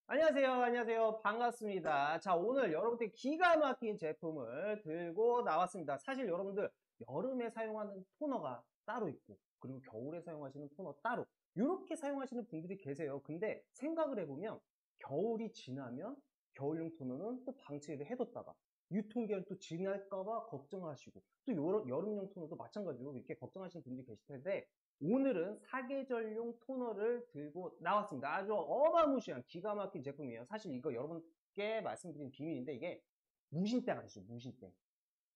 안녕하세요. 안녕하세요. 반갑습니다. 자, 오늘 여러분들 기가 막힌 제품을 들고 나왔습니다. 사실 여러분들 여름에 사용하는 토너가 따로 있고, 그리고 겨울에 사용하시는 토너 따로, 이렇게 사용하시는 분들이 계세요. 근데 생각을 해보면 겨울이 지나면 겨울용 토너는 또 방치를 해뒀다가 유통기한 또 지날까봐 걱정하시고, 또 여름용 토너도 마찬가지로 이렇게 걱정하시는 분들이 계실 텐데, 오늘은 사계절용 토너를 들고 나왔습니다. 아주 어마무시한 기가 막힌 제품이에요. 사실 이거 여러분께 말씀드린 비밀인데, 이게 무신땡 아시죠? 무신땡.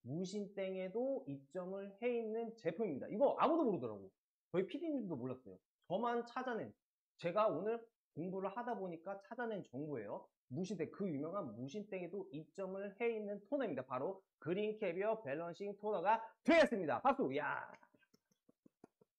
무신땡에도 입점을 해 있는 제품입니다. 이거 아무도 모르더라고. 저희 PD님도 몰랐어요. 저만 찾아낸, 제가 오늘 공부를 하다 보니까 찾아낸 정보예요. 무신땡, 그 유명한 무신땡에도 입점을 해 있는 토너입니다. 바로 그린 캐비어 밸런싱 토너가 되겠습니다. 박수! 야!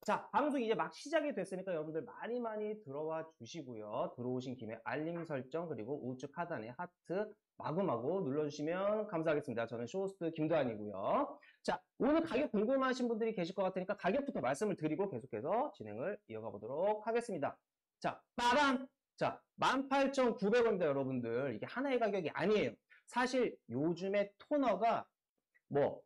자, 방송 이제 막 시작이 됐으니까 여러분들 많이 들어와 주시고요. 들어오신 김에 알림 설정 그리고 우측 하단에 하트 마구마구 눌러주시면 감사하겠습니다. 저는 쇼호스트 김도환이고요. 자, 오늘 가격 궁금하신 분들이 계실 것 같으니까 가격부터 말씀을 드리고 계속해서 진행을 이어가 보도록 하겠습니다. 자, 빠밤! 자, 18,900원입니다, 여러분들. 이게 하나의 가격이 아니에요. 사실 요즘에 토너가 뭐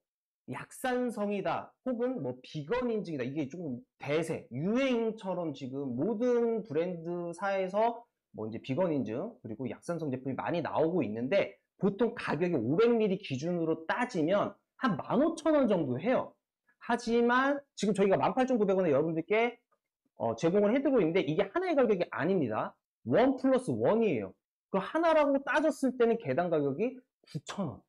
약산성이다 혹은 뭐 비건 인증이다, 이게 조금 대세 유행처럼 지금 모든 브랜드사에서 뭐 이제 비건 인증 그리고 약산성 제품이 많이 나오고 있는데, 보통 가격이 500ml 기준으로 따지면 한 15,000원 정도 해요. 하지만 지금 저희가 18,900원에 여러분들께 제공을 해드리고 있는데, 이게 하나의 가격이 아닙니다. 원 플러스 원이에요. 그 하나라고 따졌을 때는 개당 가격이 9,000원.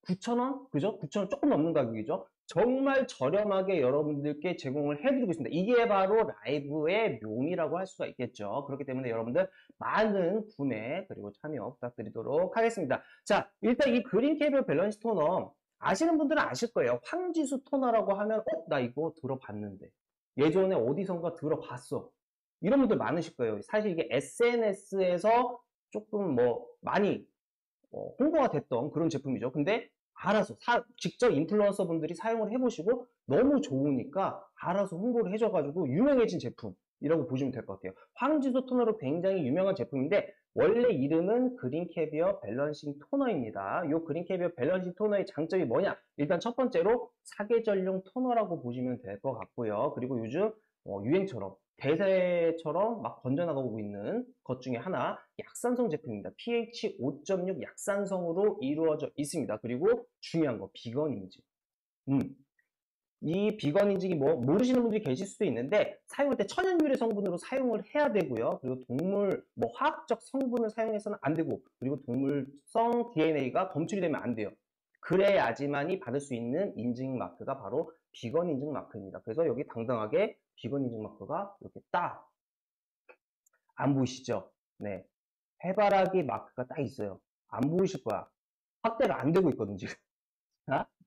9,000원? 그죠? 9,000원 조금 넘는 가격이죠. 정말 저렴하게 여러분들께 제공을 해드리고 있습니다. 이게 바로 라이브의 묘미라고 할 수가 있겠죠. 그렇기 때문에 여러분들 많은 구매 그리고 참여 부탁드리도록 하겠습니다. 자, 일단 이 그린 캐비어 밸런스 토너 아시는 분들은 아실 거예요. 황지수 토너라고 하면 나 이거 들어봤는데, 예전에 어디선가 들어봤어, 이런 분들 많으실 거예요. 사실 이게 SNS에서 조금 뭐 많이 홍보가 됐던 그런 제품이죠. 근데 알아서 직접 인플루언서 분들이 사용을 해보시고 너무 좋으니까 알아서 홍보를 해줘가지고 유명해진 제품이라고 보시면 될 것 같아요. 황지수 토너로 굉장히 유명한 제품인데, 원래 이름은 그린 캐비어 밸런싱 토너입니다. 이 그린 캐비어 밸런싱 토너의 장점이 뭐냐? 일단 첫 번째로 사계절용 토너라고 보시면 될 것 같고요. 그리고 요즘 유행처럼 대세처럼 막 번져나가고 있는 것 중에 하나, 약산성 제품입니다. pH 5.6 약산성으로 이루어져 있습니다. 그리고 중요한 거, 비건 인증. 이 비건 인증이 뭐 모르시는 분들이 계실 수도 있는데, 사용할 때 천연 유래 성분으로 사용을 해야 되고요. 그리고 동물 뭐 화학적 성분을 사용해서는 안 되고, 그리고 동물성 DNA가 검출이 되면 안 돼요. 그래야지만이 받을 수 있는 인증 마크가 바로 비건 인증 마크입니다. 그래서 여기 당당하게 비건 인증 마크가 이렇게 딱 안 보이시죠? 네, 해바라기 마크가 딱 있어요. 안 보이실 거야. 확대가 안 되고 있거든 지금.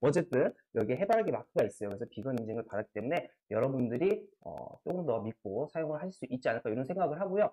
어쨌든 여기에 해바라기 마크가 있어요. 그래서 비건 인증을 받았기 때문에 여러분들이 조금 더 믿고 사용을 하실 수 있지 않을까, 이런 생각을 하고요.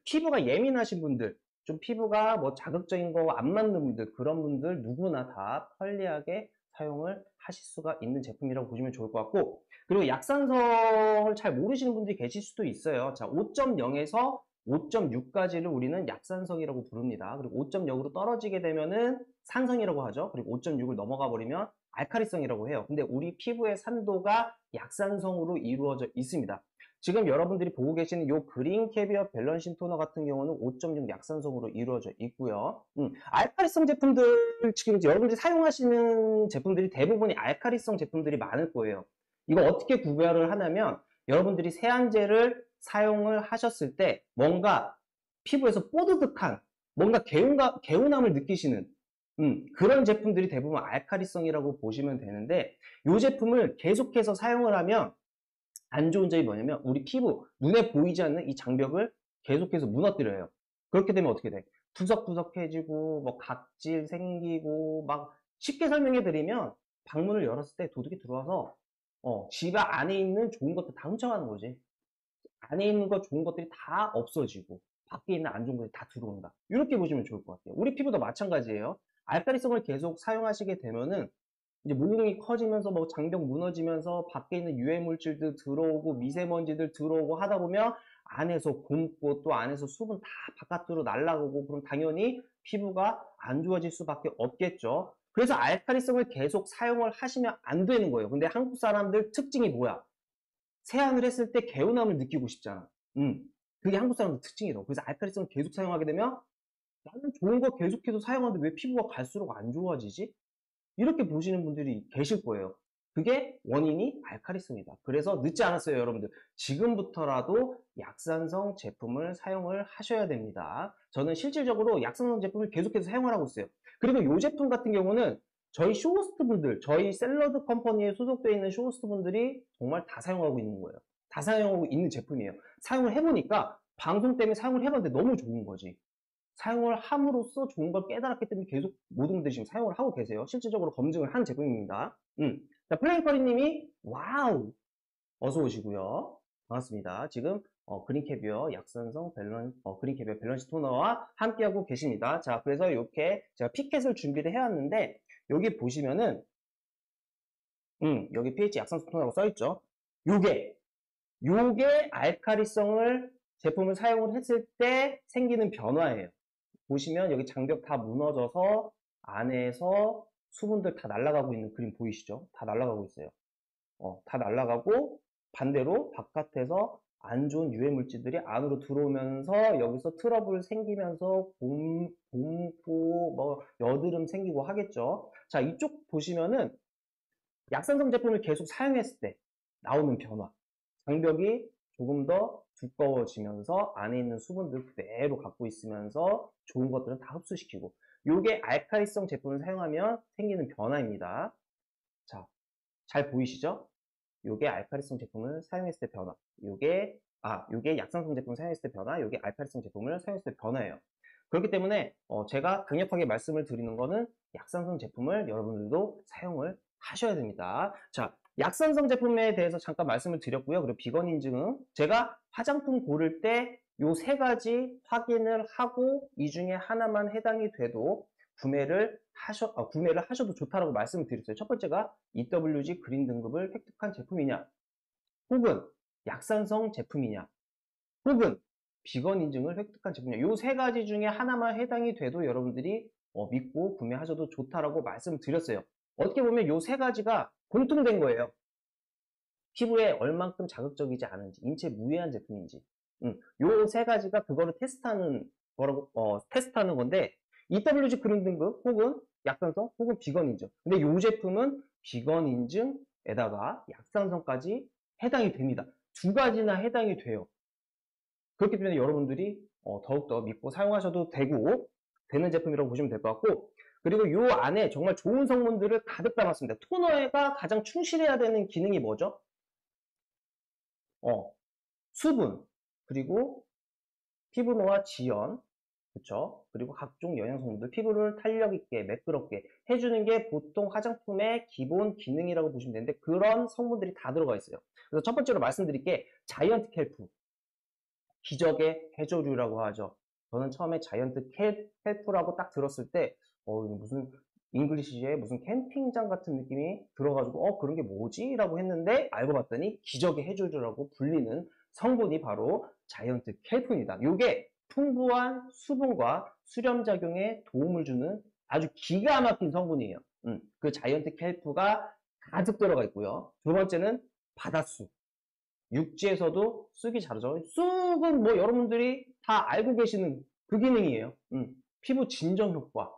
피부가 예민하신 분들, 좀 피부가 뭐 자극적인 거 안 맞는 분들, 그런 분들 누구나 다 편리하게 사용을 하실 수가 있는 제품이라고 보시면 좋을 것 같고, 그리고 약산성을 잘 모르시는 분들이 계실 수도 있어요. 자, 5.0에서 5.6까지를 우리는 약산성이라고 부릅니다. 그리고 5.0으로 떨어지게 되면은 산성이라고 하죠. 그리고 5.6을 넘어가 버리면 알카리성이라고 해요. 근데 우리 피부의 산도가 약산성으로 이루어져 있습니다. 지금 여러분들이 보고 계시는 이 그린 캐비어 밸런싱 토너 같은 경우는 5.6 약산성으로 이루어져 있고요. 알카리성 제품들, 지금 여러분들이 사용하시는 제품들이 대부분이 알카리성 제품들이 많을 거예요. 이거 어떻게 구별을 하냐면, 여러분들이 세안제를 사용을 하셨을 때 뭔가 피부에서 뽀드득한, 뭔가 개운함을 느끼시는 그런 제품들이 대부분 알카리성이라고 보시면 되는데, 이 제품을 계속해서 사용을 하면 안 좋은 점이 뭐냐면, 우리 피부, 눈에 보이지 않는 이 장벽을 계속해서 무너뜨려요. 그렇게 되면 어떻게 돼? 푸석푸석해지고 뭐 각질 생기고, 막 쉽게 설명해 드리면, 방문을 열었을 때 도둑이 들어와서 집 안에 있는 좋은 것들 다 훔쳐가는 거지. 안에 있는 거 좋은 것들이 다 없어지고 밖에 있는 안 좋은 것들이 다 들어온다. 이렇게 보시면 좋을 것 같아요. 우리 피부도 마찬가지예요. 알카리성을 계속 사용하시게 되면은 이제 모공이 커지면서 뭐 장벽 무너지면서 밖에 있는 유해 물질들 들어오고 미세먼지들 들어오고 하다 보면 안에서 굼고 또 안에서 수분 다 바깥으로 날아가고 그럼 당연히 피부가 안 좋아질 수밖에 없겠죠. 그래서 알칼리성을 계속 사용을 하시면 안 되는 거예요. 근데 한국 사람들 특징이 뭐야? 세안을 했을 때 개운함을 느끼고 싶잖아. 그게 한국 사람들 특징이라고. 그래서 알칼리성을 계속 사용하게 되면 나는 좋은 거 계속해서 사용하는데 왜 피부가 갈수록 안 좋아지지? 이렇게 보시는 분들이 계실 거예요. 그게 원인이 알칼리성이다. 그래서 늦지 않았어요, 여러분들. 지금부터라도 약산성 제품을 사용을 하셔야 됩니다. 저는 실질적으로 약산성 제품을 계속해서 사용을 하고 있어요. 그리고 이 제품 같은 경우는 저희 쇼호스트 분들, 저희 샐러드 컴퍼니에 소속되어 있는 쇼호스트 분들이 정말 다 사용하고 있는 거예요. 다 사용하고 있는 제품이에요. 사용을 해보니까 방송 때문에 사용을 해봤는데 너무 좋은 거지. 사용을 함으로써 좋은 걸 깨달았기 때문에 계속 모든 분들이 지금 사용을 하고 계세요. 실질적으로 검증을 한 제품입니다. 자, 플레잉커리님이 와우 어서 오시고요. 반갑습니다. 지금 그린캐비어 약산성 그린캐비어 밸런시 토너와 함께하고 계십니다. 자, 그래서 이렇게 제가 피켓을 준비를 해왔는데 여기 보시면은 여기 pH 약산성 토너라고 써있죠. 요게 알카리성을 제품을 사용을 했을 때 생기는 변화예요. 보시면 여기 장벽 다 무너져서 안에서 수분들 다 날아가고 있는 그림 보이시죠? 다 날아가고 있어요. 다 날아가고 반대로 바깥에서 안 좋은 유해 물질들이 안으로 들어오면서 여기서 트러블 생기면서 곰고 뭐 여드름 생기고 하겠죠. 자, 이쪽 보시면은 약산성 제품을 계속 사용했을 때 나오는 변화. 장벽이 조금 더 두꺼워지면서 안에 있는 수분들 그대로 갖고 있으면서 좋은 것들은 다 흡수시키고 요게 알칼리성 제품을 사용하면 생기는 변화입니다. 자, 잘 보이시죠? 요게 알칼리성 제품을 사용했을 때 변화. 요게 약산성 제품을 사용했을 때 변화. 요게 알칼리성 제품을 사용했을 때 변화예요. 그렇기 때문에 제가 강력하게 말씀을 드리는 거는 약산성 제품을 여러분들도 사용을 하셔야 됩니다. 자, 약산성 제품에 대해서 잠깐 말씀을 드렸고요. 그리고 비건 인증은 제가 화장품 고를 때 요 세 가지 확인을 하고 이 중에 하나만 해당이 돼도 구매를 하셔도 좋다라고 말씀을 드렸어요. 첫 번째가 EWG 그린 등급을 획득한 제품이냐, 혹은 약산성 제품이냐, 혹은 비건 인증을 획득한 제품이냐. 요 세 가지 중에 하나만 해당이 돼도 여러분들이 믿고 구매하셔도 좋다라고 말씀을 드렸어요. 어떻게 보면 요 세 가지가 공통된 거예요. 피부에 얼만큼 자극적이지 않은지, 인체 무해한 제품인지. 요 세 가지가 그거를 테스트하는 건데, EWG 그린 등급, 혹은 약산성, 혹은 비건 인증. 근데 요 제품은 비건 인증에다가 약산성까지 해당이 됩니다. 두 가지나 해당이 돼요. 그렇기 때문에 여러분들이 더욱더 믿고 사용하셔도 되는 제품이라고 보시면 될 것 같고, 그리고 요 안에 정말 좋은 성분들을 가득 담았습니다. 토너가 가장 충실해야 되는 기능이 뭐죠? 수분, 그리고 피부노화 지연, 그쵸? 그리고 각종 영양성분들, 피부를 탄력 있게, 매끄럽게 해주는 게 보통 화장품의 기본 기능이라고 보시면 되는데, 그런 성분들이 다 들어가 있어요. 그래서 첫 번째로 말씀드릴 게 자이언트 캘프, 기적의 해조류라고 하죠. 저는 처음에 자이언트 캘프라고 딱 들었을 때 무슨 잉글리시에 무슨 캠핑장 같은 느낌이 들어가지고 그런 게 뭐지? 라고 했는데 알고 봤더니 기적의 해조류라고 불리는 성분이 바로 자이언트 캘프입니다. 이게 풍부한 수분과 수렴작용에 도움을 주는 아주 기가 막힌 성분이에요. 그 자이언트 캘프가 가득 들어가 있고요. 두 번째는 바닷쑥. 육지에서도 쑥이 자라죠. 쑥은 뭐 여러분들이 다 알고 계시는 그 기능이에요. 피부 진정 효과.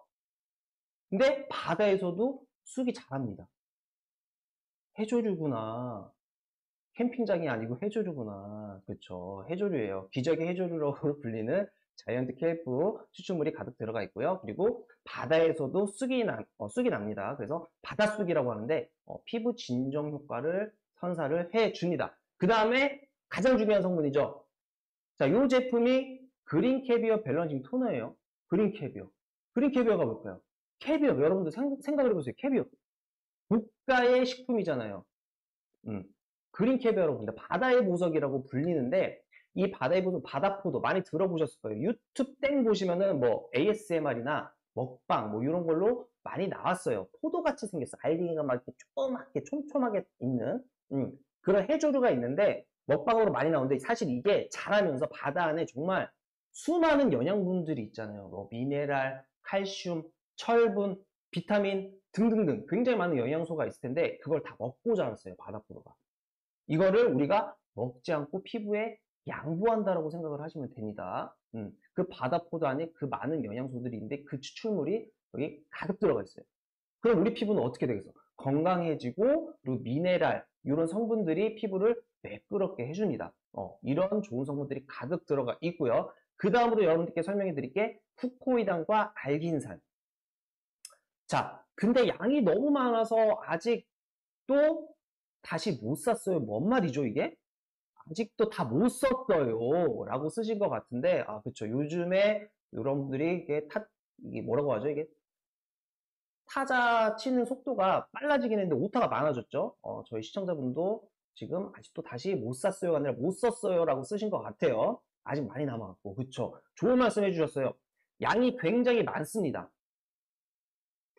근데 바다에서도 쑥이 자랍니다. 해조류구나. 캠핑장이 아니고 해조류구나. 그쵸. 해조류예요. 기적의 해조류라고 불리는 자이언트 캘프 추출물이 가득 들어가 있고요. 그리고 바다에서도 쑥이 납니다. 그래서 바닷쑥이라고 하는데 피부 진정 효과를 선사를 해줍니다. 그 다음에 가장 중요한 성분이죠. 자, 이 제품이 그린 캐비어 밸런싱 토너예요. 그린 캐비어. 그린 캐비어가 뭘까요? 캐비어. 여러분들 생각을 해보세요. 캐비어. 고가의 식품이잖아요. 그린 캐비어라고 합니다. 바다의 보석이라고 불리는데 이 바다의 보석, 바다포도 많이 들어보셨을 거예요. 유튜브 땡 보시면은 뭐 ASMR이나 먹방 뭐 이런 걸로 많이 나왔어요. 포도같이 생겼어. 알갱이가 막 이렇게 조그맣게 촘촘하게 있는 그런 해조류가 있는데 먹방으로 많이 나오는데 사실 이게 자라면서 바다 안에 정말 수많은 영양분들이 있잖아요. 뭐 미네랄, 칼슘, 철분, 비타민 등등등 굉장히 많은 영양소가 있을 텐데 그걸 다 먹고 자랐어요. 바다포도가. 이거를 우리가 먹지 않고 피부에 양보한다라고 생각을 하시면 됩니다. 그 바다포도 안에 그 많은 영양소들이 있는데 그 추출물이 여기 가득 들어가 있어요. 그럼 우리 피부는 어떻게 되겠어? 건강해지고 그리고 미네랄 이런 성분들이 피부를 매끄럽게 해줍니다. 이런 좋은 성분들이 가득 들어가 있고요. 그 다음으로 여러분들께 설명해 드릴게 후코이단과 알긴산. 자, 근데 양이 너무 많아서 아직도 다시 못 샀어요. 뭔 말이죠, 이게? 아직도 다 못 썼어요. 라고 쓰신 것 같은데, 아, 그쵸. 요즘에 여러분들이 이게 뭐라고 하죠? 이게 타자 치는 속도가 빨라지긴 했는데 오타가 많아졌죠. 저희 시청자분도 지금 아직도 다시 못 샀어요가 아니라 못 썼어요 라고 쓰신 것 같아요. 아직 많이 남아갖고. 그쵸. 좋은 말씀 해주셨어요. 양이 굉장히 많습니다.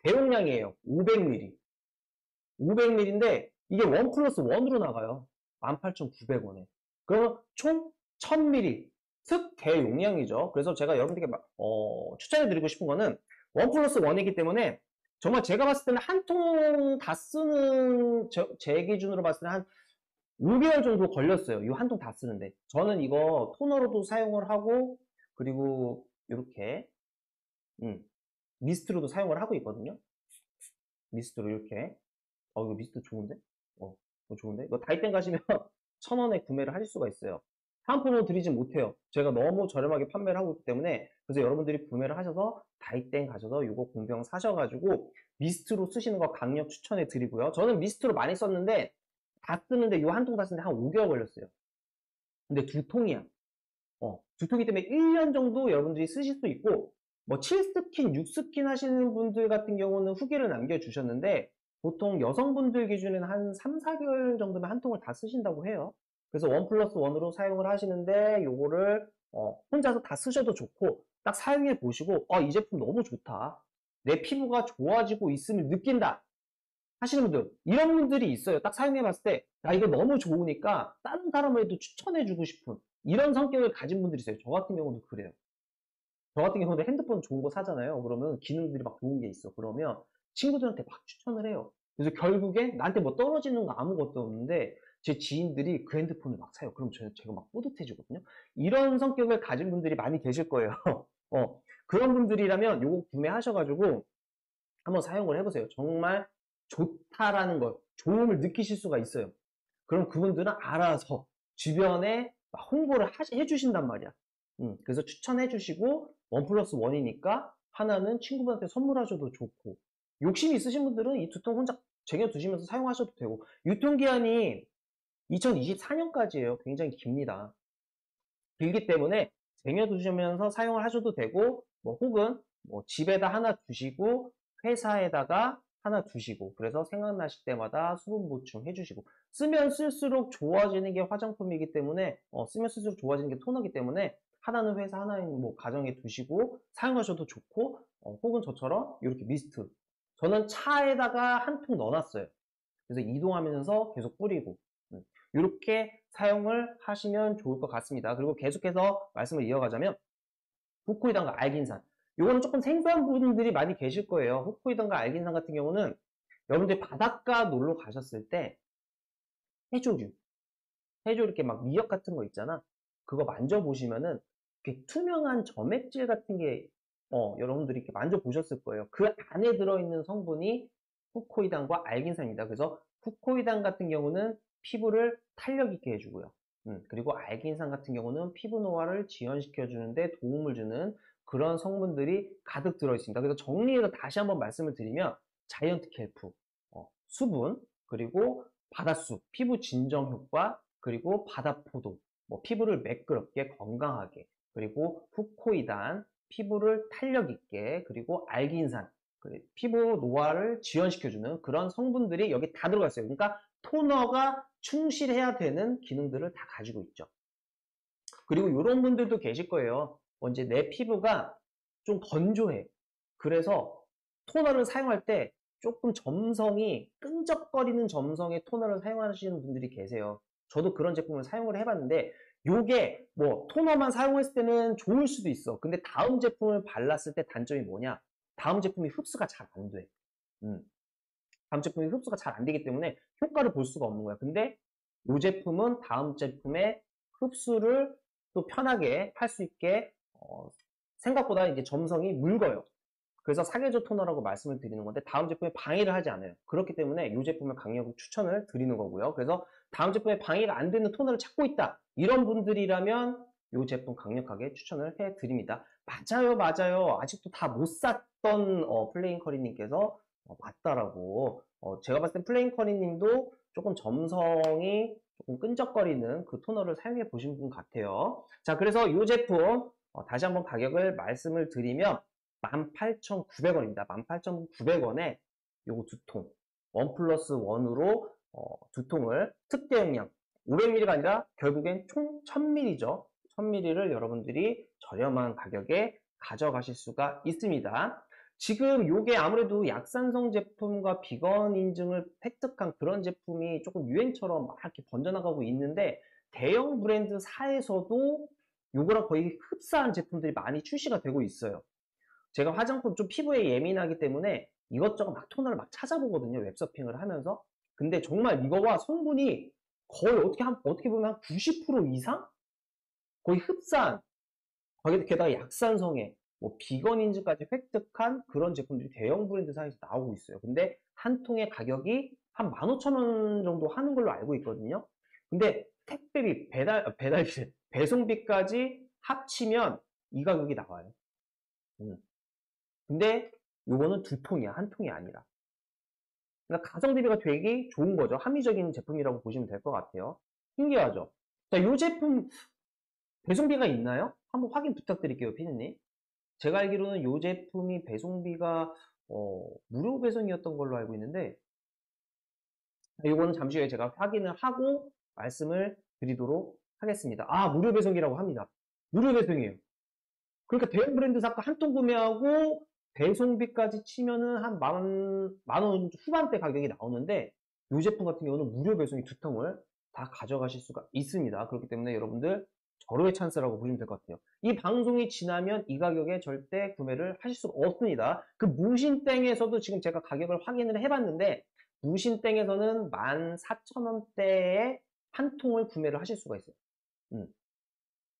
대용량이에요. 500ml. 500ml인데 이게 1 플러스 1으로 나가요. 18,900원에. 그러면 총 1000ml. 특 대용량이죠. 그래서 제가 여러분들께 추천해드리고 싶은 거는 1 플러스 1이기 때문에 정말 제가 봤을 때는 한 통 다 쓰는 제 기준으로 봤을 때는 한 5개월 정도 걸렸어요. 이 한 통 다 쓰는데. 저는 이거 토너로도 사용을 하고 그리고 이렇게 미스트로도 사용을 하고 있거든요. 미스트로 이렇게. 이거 미스트 좋은데? 이거 좋은데? 이거 다이땡 가시면 1,000원에 구매를 하실 수가 있어요. 상품으로 드리진 못해요. 제가 너무 저렴하게 판매를 하고 있기 때문에 그래서 여러분들이 구매를 하셔서 다이땡 가셔서 이거 공병 사셔가지고 미스트로 쓰시는 거 강력 추천해 드리고요. 저는 미스트로 많이 썼는데 다 쓰는데 이 한 통 다 쓰는데 한 5개월 걸렸어요. 근데 2통이야. 2통이기 때문에 1년 정도 여러분들이 쓰실 수 있고 뭐 7스킨, 6스킨 하시는 분들 같은 경우는 후기를 남겨주셨는데 보통 여성분들 기준에는 한 3, 4개월 정도면 한 통을 다 쓰신다고 해요. 그래서 1 플러스 1으로 사용을 하시는데 요거를 혼자서 다 쓰셔도 좋고 딱 사용해 보시고 이 제품 너무 좋다. 내 피부가 좋아지고 있음을 느낀다. 하시는 분들 이런 분들이 있어요. 딱 사용해 봤을 때 나 이거 너무 좋으니까 다른 사람에도 추천해 주고 싶은 이런 성격을 가진 분들이 있어요. 저 같은 경우도 그래요. 저 같은 경우는 핸드폰 좋은 거 사잖아요. 그러면 기능들이 막 좋은 게 있어. 그러면 친구들한테 막 추천을 해요. 그래서 결국에 나한테 뭐 떨어지는 거 아무것도 없는데 제 지인들이 그 핸드폰을 막 사요. 그럼 제가 막 뿌듯해지거든요. 이런 성격을 가진 분들이 많이 계실 거예요. 그런 분들이라면 요거 구매하셔가지고 한번 사용을 해보세요. 정말 좋다라는 걸, 좋음을 느끼실 수가 있어요. 그럼 그분들은 알아서 주변에 홍보를 해주신단 말이야. 그래서 추천해 주시고 1 플러스 1이니까 하나는 친구분한테 선물하셔도 좋고 욕심이 있으신 분들은 이 2통 혼자 쟁여두시면서 사용하셔도 되고 유통기한이 2024년까지예요. 굉장히 깁니다. 길기 때문에 쟁여두시면서 사용을 하셔도 되고 뭐 혹은 뭐 집에다 하나 두시고 회사에다가 하나 두시고 그래서 생각나실 때마다 수분 보충 해주시고 쓰면 쓸수록 좋아지는 게 화장품이기 때문에 쓰면 쓸수록 좋아지는 게 토너기 때문에 하나는 회사 하나는 뭐 가정에 두시고 사용하셔도 좋고 혹은 저처럼 이렇게 미스트 저는 차에다가 한 통 넣어놨어요. 그래서 이동하면서 계속 뿌리고 이렇게 사용을 하시면 좋을 것 같습니다. 그리고 계속해서 말씀을 이어가자면 후코이단과 알긴산 이거는 조금 생소한 분들이 많이 계실 거예요. 후코이단과 알긴산 같은 경우는 여러분들이 바닷가 놀러 가셨을 때 해조류 이렇게 막 미역 같은 거 있잖아. 그거 만져보시면은 이렇게 투명한 점액질 같은 게 여러분들이 이렇게 만져보셨을 거예요. 그 안에 들어있는 성분이 후코이단과 알긴산입니다. 그래서 후코이단 같은 경우는 피부를 탄력 있게 해주고요. 그리고 알긴산 같은 경우는 피부 노화를 지연시켜 주는데 도움을 주는 그런 성분들이 가득 들어있습니다. 그래서 정리해서 다시 한번 말씀을 드리면 자이언트 켈프, 수분, 그리고 바닷수, 피부 진정 효과, 그리고 바다포도, 뭐 피부를 매끄럽게 건강하게, 그리고 후코이단, 피부를 탄력 있게, 그리고 알긴산, 피부 노화를 지연시켜주는 그런 성분들이 여기 다 들어가 있어요. 그러니까 토너가 충실해야 되는 기능들을 다 가지고 있죠. 그리고 이런 분들도 계실 거예요. 이제 내 피부가 좀 건조해. 그래서 토너를 사용할 때 조금 점성이 끈적거리는 점성의 토너를 사용하시는 분들이 계세요. 저도 그런 제품을 사용을 해봤는데 요게 뭐 토너만 사용했을 때는 좋을 수도 있어. 근데 다음 제품을 발랐을 때 단점이 뭐냐? 다음 제품이 흡수가 잘 안 돼. 음. 다음 제품이 흡수가 잘 안 되기 때문에 효과를 볼 수가 없는 거야. 근데 이 제품은 다음 제품의 흡수를 또 편하게 할 수 있게 생각보다 이제 점성이 묽어요. 그래서 사계절 토너라고 말씀을 드리는 건데 다음 제품에 방해를 하지 않아요. 그렇기 때문에 이 제품을 강력히 추천을 드리는 거고요. 그래서 다음 제품에 방해가 안 되는 토너를 찾고 있다. 이런 분들이라면 이 제품 강력하게 추천을 해드립니다. 맞아요, 맞아요. 아직도 다 못 샀던 플레인 커리님께서 맞다라고. 제가 봤을 땐 플레인 커리님도 조금 점성이 조금 끈적거리는 그 토너를 사용해 보신 분 같아요. 자, 그래서 이 제품 다시 한번 가격을 말씀을 드리면 18,900원입니다. 18,900원에 요거 두 통, 원 플러스 원으로 두 통을 특대용량 500ml가 아니라 결국엔 총 1000ml죠. 1000ml를 여러분들이 저렴한 가격에 가져가실 수가 있습니다. 지금 요게 아무래도 약산성 제품과 비건 인증을 획득한 그런 제품이 조금 유행처럼 막 이렇게 번져나가고 있는데 대형 브랜드사에서도 요거랑 거의 흡사한 제품들이 많이 출시가 되고 있어요. 제가 화장품 좀 피부에 예민하기 때문에 이것저것 막 토너를 막 찾아보거든요. 웹서핑을 하면서. 근데 정말 이거와 성분이 거의 어떻게 보면 한 90% 이상? 거의 흡사한, 거기다가 약산성에 뭐 비건 인증까지 획득한 그런 제품들이 대형 브랜드사에서 나오고 있어요. 근데 한 통의 가격이 한 15,000원 정도 하는 걸로 알고 있거든요. 근데 택배비, 배달비, 배송비까지 합치면 이 가격이 나와요. 근데 요거는 두 통이야. 한 통이 아니라. 그러니까 가성 대비가 되게 좋은 거죠. 합리적인 제품이라고 보시면 될 것 같아요. 신기하죠? 자, 요 제품 배송비가 있나요? 한번 확인 부탁드릴게요, 피디님. 제가 알기로는 요 제품이 배송비가 무료 배송이었던 걸로 알고 있는데 요거는 잠시 후에 제가 확인을 하고 말씀을 드리도록 하겠습니다. 아, 무료 배송이라고 합니다. 무료 배송이에요. 그러니까 대형 브랜드사가 한 통 구매하고 배송비까지 치면은 한 만 원 후반대 가격이 나오는데 이 제품 같은 경우는 무료 배송이 두 통을 다 가져가실 수가 있습니다. 그렇기 때문에 여러분들 절호의 찬스라고 보시면 될 것 같아요. 이 방송이 지나면 이 가격에 절대 구매를 하실 수가 없습니다. 그 무신땡에서도 지금 제가 가격을 확인을 해봤는데 무신땡에서는 14,000원대에 한 통을 구매를 하실 수가 있어요.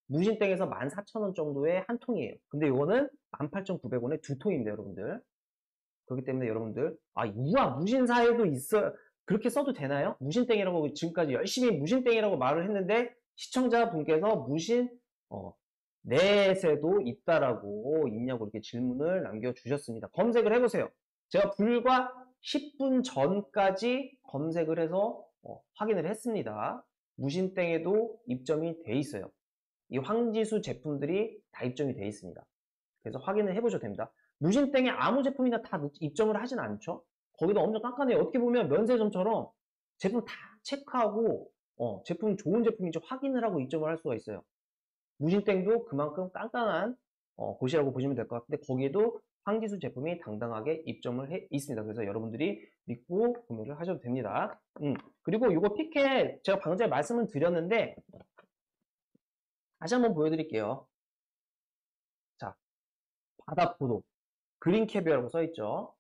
무신땡에서 14,000원 정도의 한 통이에요. 근데 이거는 18,900원에 두 통입니다, 여러분들. 그렇기 때문에 여러분들, 아, 우와, 무신사에도 있어. 그렇게 써도 되나요? 무신땡이라고 지금까지 열심히 무신땡이라고 말을 했는데 시청자분께서 무신 넷에도 있다라고 있냐고 이렇게 질문을 남겨주셨습니다. 검색을 해보세요. 제가 불과 10분 전까지 검색을 해서 확인을 했습니다. 무신땡에도 입점이 돼 있어요. 이 황지수 제품들이 다 입점이 되어 있습니다. 그래서 확인을 해보셔도 됩니다. 무신땡에 아무 제품이나 다 입점을 하진 않죠. 거기도 엄청 깐깐해요. 어떻게 보면 면세점처럼 제품 다 체크하고 제품 좋은 제품인지 확인을 하고 입점을 할 수가 있어요. 무신땡도 그만큼 깐깐한 곳이라고 보시면 될 것 같은데 거기에도 황지수 제품이 당당하게 입점을 해 있습니다. 그래서 여러분들이 믿고 구매를 하셔도 됩니다. 그리고 이거 피켓 제가 방금 전에 말씀을 드렸는데 다시 한번 보여드릴게요. 자, 바다포도 그린캐비어라고 써있죠.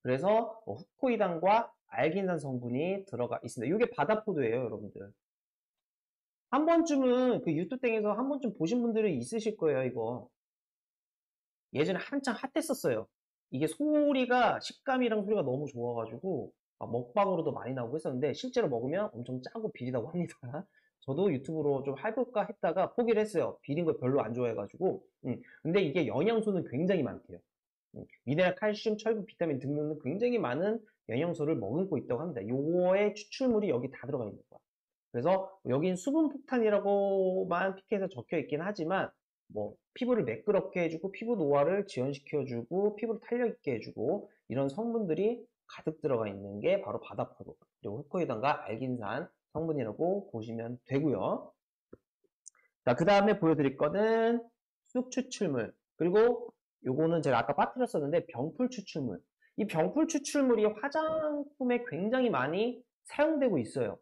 그래서 후코이단과 알긴산 성분이 들어가 있습니다. 이게 바다포도예요, 여러분들. 한 번쯤은 그 유튜땡에서 한 번쯤 보신 분들이 있으실 거예요, 이거. 예전에 한창 핫했었어요. 이게 소리가, 식감이랑 소리가 너무 좋아가지고 먹방으로도 많이 나오고 했었는데 실제로 먹으면 엄청 짜고 비리다고 합니다. 저도 유튜브로 좀 해볼까 했다가 포기를 했어요. 비린 걸 별로 안 좋아해가지고. 근데 이게 영양소는 굉장히 많대요. 미네랄, 칼슘, 철분, 비타민 등등 굉장히 많은 영양소를 머금고 있다고 합니다. 요거의 추출물이 여기 다 들어가 있는 거야. 그래서 여긴 수분 폭탄이라고만 피켓에 적혀 있긴 하지만 뭐 피부를 매끄럽게 해주고 피부 노화를 지연시켜주고 피부를 탄력 있게 해주고 이런 성분들이 가득 들어가 있는 게 바로 바다포도 그리고 후코이단과 알긴산 성분이라고 보시면 되고요. 자, 그 다음에 보여드릴 거는 쑥 추출물 그리고 요거는 제가 아까 빠뜨렸었는데 병풀 추출물. 이 병풀 추출물이 화장품에 굉장히 많이 사용되고 있어요.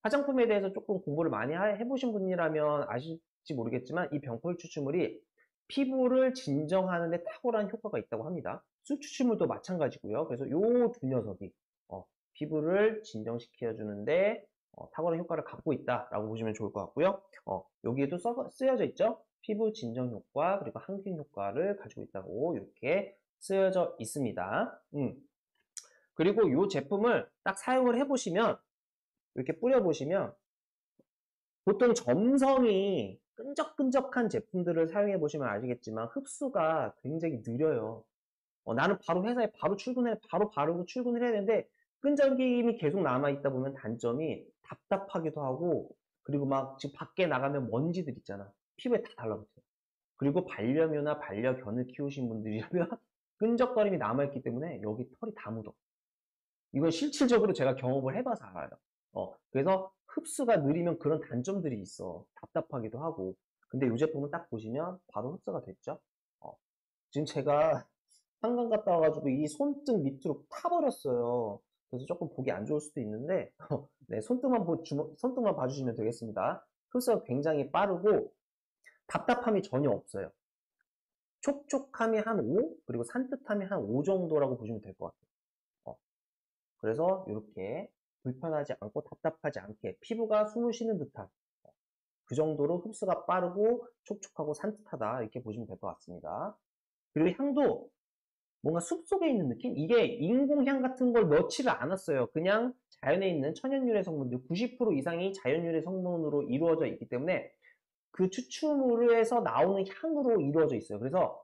화장품에 대해서 조금 공부를 많이 해보신 분이라면 아실지 모르겠지만 이 병풀 추출물이 피부를 진정하는 데 탁월한 효과가 있다고 합니다. 수 추출물도 마찬가지고요. 그래서 요 두 녀석이 피부를 진정시켜 주는데 탁월한 효과를 갖고 있다라고 보시면 좋을 것 같고요. 여기에도 쓰여져 있죠. 피부 진정 효과 그리고 항균 효과를 가지고 있다고 이렇게 쓰여져 있습니다. 그리고 이 제품을 딱 사용을 해보시면 이렇게 뿌려보시면 보통 점성이 끈적끈적한 제품들을 사용해 보시면 아시겠지만 흡수가 굉장히 느려요. 나는 바로 회사에 바로 출근해 바로 바르고 출근을 해야 되는데 끈적임이 계속 남아있다 보면 단점이 답답하기도 하고 그리고 막 지금 밖에 나가면 먼지들 있잖아. 피부에 다 달라붙어요. 그리고 반려묘나 반려견을 키우신 분들이라면 끈적거림이 남아있기 때문에 여기 털이 다 묻어. 이건 실질적으로 제가 경험을 해봐서 알아요. 그래서 흡수가 느리면 그런 단점들이 있어. 답답하기도 하고. 근데 이 제품은 딱 보시면 바로 흡수가 됐죠. 지금 제가 한강 갔다 와가지고 이 손등 밑으로 타버렸어요. 그래서 조금 보기 안 좋을 수도 있는데, 네, 손등만 봐주시면 되겠습니다. 흡수가 굉장히 빠르고 답답함이 전혀 없어요. 촉촉함이 한 5, 그리고 산뜻함이 한 5 정도라고 보시면 될 것 같아요. 그래서 이렇게 불편하지 않고 답답하지 않게 피부가 숨을 쉬는 듯한 그 정도로 흡수가 빠르고 촉촉하고 산뜻하다 이렇게 보시면 될 것 같습니다. 그리고 향도 뭔가 숲속에 있는 느낌? 이게 인공향 같은 걸 넣지를 않았어요. 그냥 자연에 있는 천연유래 성분들 90% 이상이 자연유래 성분으로 이루어져 있기 때문에 그 추출물에서 나오는 향으로 이루어져 있어요. 그래서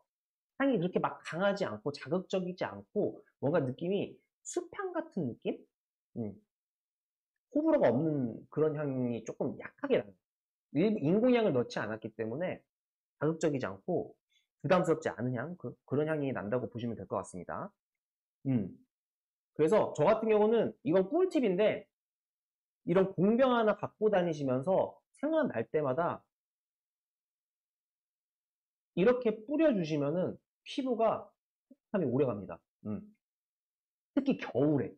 향이 그렇게 막 강하지 않고 자극적이지 않고 뭔가 느낌이 숲향 같은 느낌? 호불호가 없는 그런 향이 조금 약하게 나요. 인공향을 넣지 않았기 때문에 자극적이지 않고 부담스럽지 않은 향, 그런 향이 난다고 보시면 될 것 같습니다. 그래서 저 같은 경우는 이건 꿀팁인데 이런 공병 하나 갖고 다니시면서 생각날 때마다 이렇게 뿌려주시면은 피부가 촉촉함이 오래 갑니다. 특히 겨울에.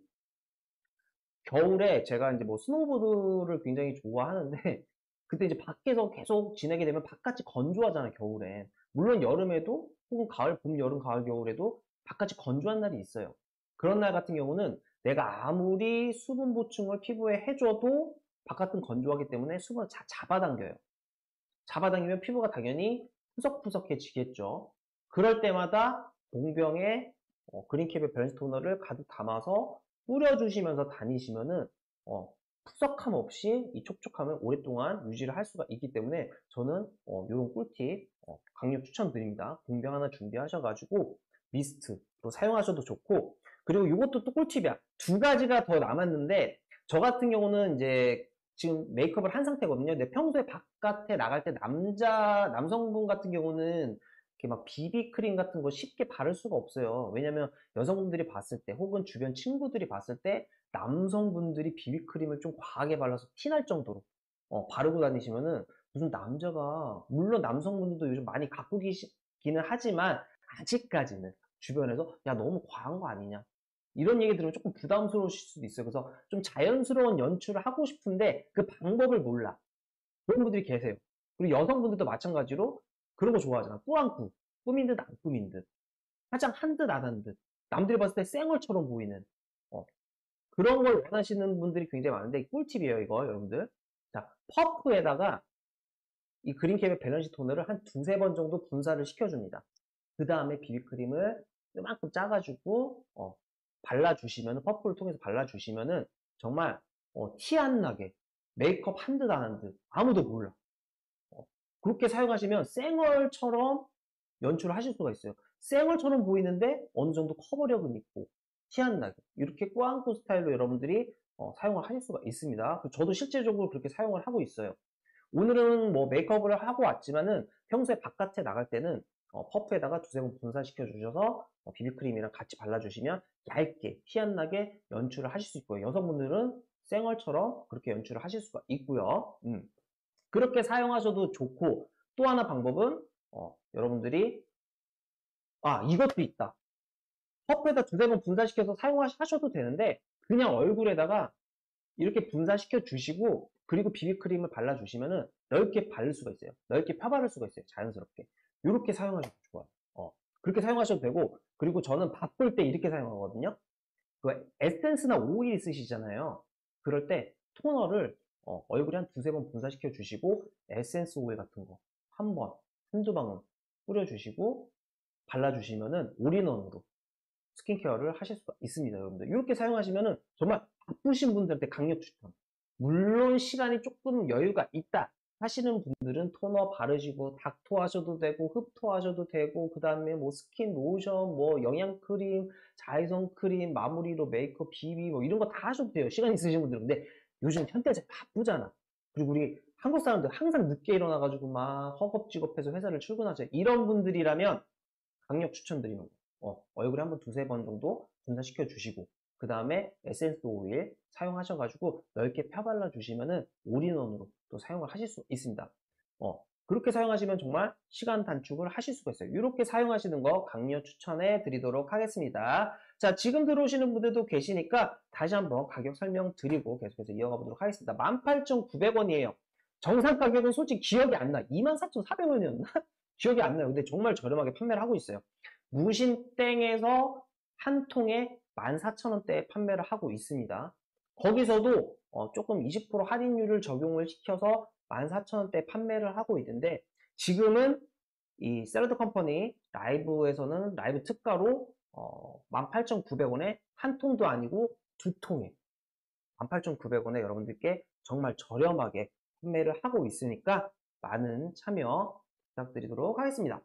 겨울에 제가 이제 뭐 스노우보드를 굉장히 좋아하는데 그때 이제 밖에서 계속 지내게 되면 바깥이 건조하잖아요, 겨울에. 물론 여름에도 혹은 가을, 봄, 여름, 가을, 겨울에도 바깥이 건조한 날이 있어요. 그런 날 같은 경우는 내가 아무리 수분 보충을 피부에 해줘도 바깥은 건조하기 때문에 수분을 잡아당겨요. 잡아당기면 피부가 당연히 푸석푸석해지겠죠. 그럴 때마다 공병에 그린캡의 밸런스 토너를 가득 담아서 뿌려주시면서 다니시면은 푸석함 없이 이 촉촉함을 오랫동안 유지를 할 수가 있기 때문에 저는 이런 꿀팁 강력 추천드립니다. 공병 하나 준비하셔가지고 미스트로 사용하셔도 좋고 그리고 이것도 또 꿀팁이야. 두 가지가 더 남았는데 저 같은 경우는 이제 지금 메이크업을 한 상태거든요. 근데 평소에 바깥에 나갈 때 남성분 같은 경우는 이렇게 막 비비크림 같은 거 쉽게 바를 수가 없어요. 왜냐면 여성분들이 봤을 때 혹은 주변 친구들이 봤을 때 남성분들이 비비크림을 좀 과하게 발라서 티날 정도로 바르고 다니시면은 무슨 남자가 물론 남성분들도 요즘 많이 갖고 계시기는 하지만 아직까지는 주변에서 야 너무 과한 거 아니냐 이런 얘기 들으면 조금 부담스러우실 수도 있어요. 그래서 좀 자연스러운 연출을 하고 싶은데 그 방법을 몰라. 그런 분들이 계세요. 그리고 여성분들도 마찬가지로 그런 거 좋아하잖아. 꾸안꾸. 꾸민 듯 안 꾸민 듯. 화장 한 듯 안 한 듯. 남들이 봤을 때 쌩얼처럼 보이는. 그런 걸 원하시는 분들이 굉장히 많은데 꿀팁이에요, 이거 여러분들. 자, 퍼프에다가 이 그린캡의 밸런시 토너를 한 두세 번 정도 분사를 시켜줍니다. 그 다음에 비비크림을 이만큼 짜가지고 발라주시면 퍼프를 통해서 발라주시면은 정말 티 안 나게 메이크업 한 듯 안 한 듯 아무도 몰라. 그렇게 사용하시면 쌩얼처럼 연출을 하실 수가 있어요. 쌩얼처럼 보이는데 어느 정도 커버력은 있고 티 안 나게 이렇게 꾸안꾸 스타일로 여러분들이 사용을 하실 수가 있습니다. 저도 실제적으로 그렇게 사용을 하고 있어요. 오늘은 뭐 메이크업을 하고 왔지만은 평소에 바깥에 나갈 때는 퍼프에다가 두세 번 분사시켜 주셔서 비비크림이랑 같이 발라주시면 얇게 티 안 나게 연출을 하실 수 있고요. 여성분들은 쌩얼처럼 그렇게 연출을 하실 수가 있고요. 그렇게 사용하셔도 좋고 또 하나 방법은 여러분들이 이것도 있다. 퍼프에다 두세 번 분사시켜서 사용하셔도 되는데 그냥 얼굴에다가 이렇게 분사시켜 주시고 그리고 비비크림을 발라주시면은 넓게 바를 수가 있어요. 넓게 펴바를 수가 있어요. 자연스럽게. 이렇게 사용하셔도 좋아요. 그렇게 사용하셔도 되고 그리고 저는 바쁠 때 이렇게 사용하거든요. 그 에센스나 오일 쓰시잖아요. 그럴 때 토너를 얼굴에 한 두세 번 분사시켜 주시고 에센스 오일 같은 거 한 번, 한두 방울 뿌려주시고 발라주시면은 올인원으로 스킨케어를 하실 수가 있습니다, 여러분들. 이렇게 사용하시면은 정말 바쁘신 분들한테 강력 추천. 물론 시간이 조금 여유가 있다 하시는 분들은 토너 바르시고 닥토 하셔도 되고 흡토 하셔도 되고 그 다음에 뭐 스킨 로션, 뭐 영양크림, 자외선 크림, 마무리로 메이크업, 비비 뭐 이런 거 다 하셔도 돼요. 시간 있으신 분들은. 근데 요즘 현대자 바쁘잖아. 그리고 우리 한국 사람들 항상 늦게 일어나가지고 막 허겁지겁해서 회사를 출근하죠. 이런 분들이라면 강력 추천드리는 거. 얼굴에 한번 두세 번 정도 분사시켜 주시고 그 다음에 에센스 오일 사용하셔가지고 넓게 펴발라 주시면은 올인원으로 또 사용을 하실 수 있습니다. 그렇게 사용하시면 정말 시간 단축을 하실 수가 있어요. 이렇게 사용하시는 거 강력 추천해 드리도록 하겠습니다. 자, 지금 들어오시는 분들도 계시니까 다시 한번 가격 설명 드리고 계속해서 이어가 보도록 하겠습니다. 18,900원이에요. 정상 가격은 솔직히 기억이 안 나. 24,400원이었나? 기억이 안 나요. 근데 정말 저렴하게 판매를 하고 있어요. 무신땡에서 한 통에 14,000원대에 판매를 하고 있습니다. 거기서도 조금 20% 할인율을 적용을 시켜서 14,000원대에 판매를 하고 있는데 지금은 이 샐러드 컴퍼니 라이브에서는 라이브 특가로 18,900원에 한 통도 아니고 두 통에 18,900원에 여러분들께 정말 저렴하게 판매를 하고 있으니까 많은 참여 부탁드리도록 하겠습니다.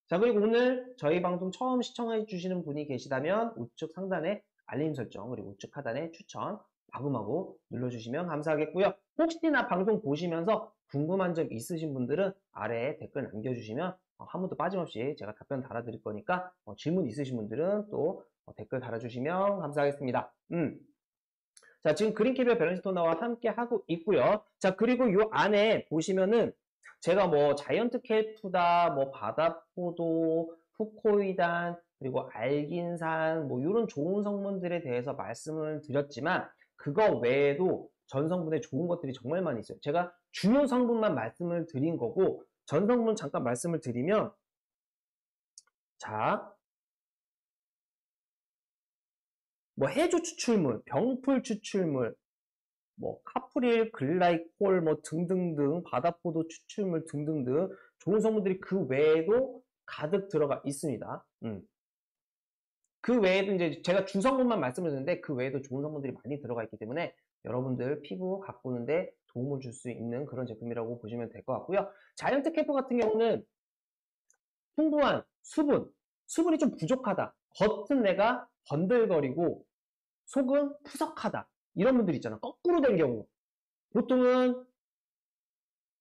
자, 그리고 오늘 저희 방송 처음 시청해 주시는 분이 계시다면 우측 상단에 알림 설정 그리고 우측 하단에 추천 마구마구 눌러주시면 감사하겠고요. 혹시나 방송 보시면서 궁금한 점 있으신 분들은 아래에 댓글 남겨주시면 한 분도 빠짐없이 제가 답변 달아드릴 거니까 질문 있으신 분들은 또 댓글 달아주시면 감사하겠습니다. 자, 지금 그린키벨 밸런스 토너와 함께 하고 있고요. 자, 그리고 요 안에 보시면은 제가 뭐 자이언트 켈프다, 뭐 바다포도, 후코이단, 그리고 알긴산, 뭐 이런 좋은 성분들에 대해서 말씀을 드렸지만 그거 외에도 전성분에 좋은 것들이 정말 많이 있어요. 제가 주요 성분만 말씀을 드린 거고 전성분 잠깐 말씀을 드리면 자, 뭐 해조 추출물, 병풀 추출물, 뭐 카프릴, 글라이콜 뭐 등등등 바다포도 추출물 등등등 좋은 성분들이 그 외에도 가득 들어가 있습니다. 그 외에도 이제 제가 주성분만 말씀을 드렸는데 그 외에도 좋은 성분들이 많이 들어가 있기 때문에 여러분들 피부 가꾸는데 도움을 줄 수 있는 그런 제품이라고 보시면 될 것 같고요. 자이언트 캠프 같은 경우는 풍부한 수분이 좀 부족하다. 겉은 내가 번들거리고 속은 푸석하다. 이런 분들 있잖아. 거꾸로 된 경우. 보통은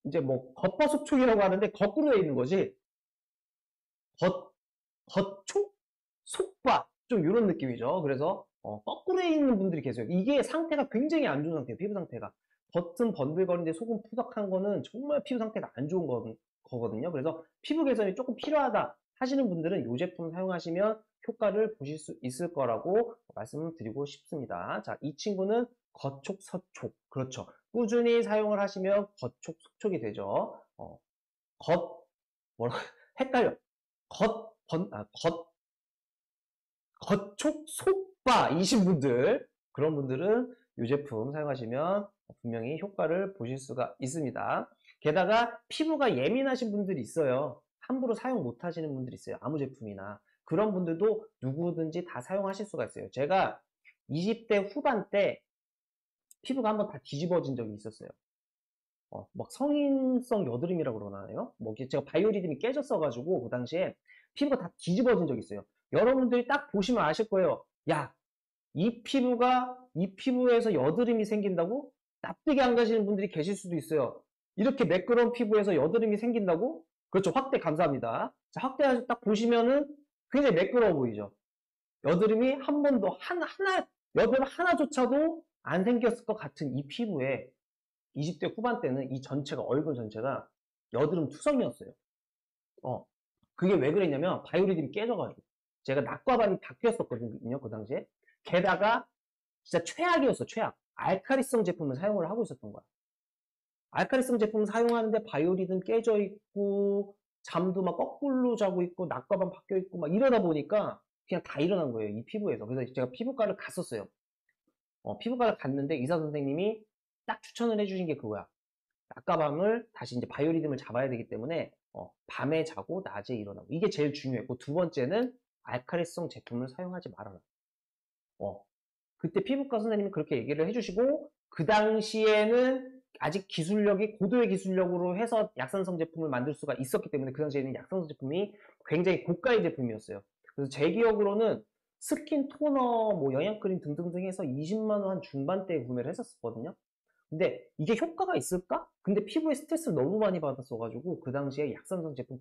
이제 뭐 겉바속촉이라고 하는데 거꾸로 돼 있는 거지. 겉촉? 속바. 좀 이런 느낌이죠. 그래서 거꾸로 돼 있는 분들이 계세요. 이게 상태가 굉장히 안 좋은 상태예요. 피부 상태가. 겉은 번들거리는데 속은 푸석한 거는 정말 피부 상태가 안 좋은 거거든요. 그래서 피부 개선이 조금 필요하다 하시는 분들은 이 제품 사용하시면 효과를 보실 수 있을 거라고 말씀을 드리고 싶습니다. 자, 이 친구는 겉촉, 서촉. 그렇죠. 꾸준히 사용을 하시면 겉촉, 속촉이 되죠. 뭐라, 헷갈려. 겉촉, 속바이신 분들, 그런 분들은 이 제품 사용하시면 분명히 효과를 보실 수가 있습니다. 게다가 피부가 예민하신 분들이 있어요. 함부로 사용 못 하시는 분들이 있어요. 아무 제품이나. 그런 분들도 누구든지 다 사용하실 수가 있어요. 제가 20대 후반 때 피부가 한번 다 뒤집어진 적이 있었어요. 막 성인성 여드름이라고 그러나요? 뭐 제가 바이오리듬이 깨졌어가지고 그 당시에 피부가 다 뒤집어진 적이 있어요. 여러분들이 딱 보시면 아실 거예요. 야, 이 피부에서 여드름이 생긴다고? 납득이 안 가시는 분들이 계실 수도 있어요. 이렇게 매끄러운 피부에서 여드름이 생긴다고? 그렇죠. 확대 감사합니다. 자, 확대 딱 보시면은 굉장히 매끄러워 보이죠. 여드름이 한 번도 여드름 하나조차도 안 생겼을 것 같은 이 피부에 20대 후반 때는 이 전체가 얼굴 전체가 여드름 투성이었어요. 그게 왜 그랬냐면 바이오리듬이 깨져가지고 제가 낙과반이 다 꼈었거든요 그 당시에. 게다가 진짜 최악이었어 최악. 알카리성 제품을 사용을 하고 있었던 거야. 알카리성 제품 사용하는데 바이오리듬 깨져 있고 잠도 막 거꾸로 자고 있고 낮과밤 바뀌어 있고 막 이러다 보니까 그냥 다 일어난 거예요. 이 피부에서. 그래서 제가 피부과를 갔었어요. 피부과를 갔는데 의사 선생님이 딱 추천을 해주신 게 그거야. 낮과 밤을 다시 이제 바이오리듬을 잡아야 되기 때문에 밤에 자고 낮에 일어나고 이게 제일 중요했고 두 번째는 알카리성 제품을 사용하지 말아라. 그때 피부과 선생님이 그렇게 얘기를 해주시고 그 당시에는 아직 기술력이 고도의 기술력으로 해서 약산성 제품을 만들 수가 있었기 때문에 그 당시에는 약산성 제품이 굉장히 고가의 제품이었어요. 그래서 제 기억으로는 스킨 토너, 뭐 영양크림 등등등 해서 20만 원 한 중반대에 구매를 했었거든요. 근데 이게 효과가 있을까? 근데 피부에 스트레스를 너무 많이 받았어가지고 그 당시에 약산성 제품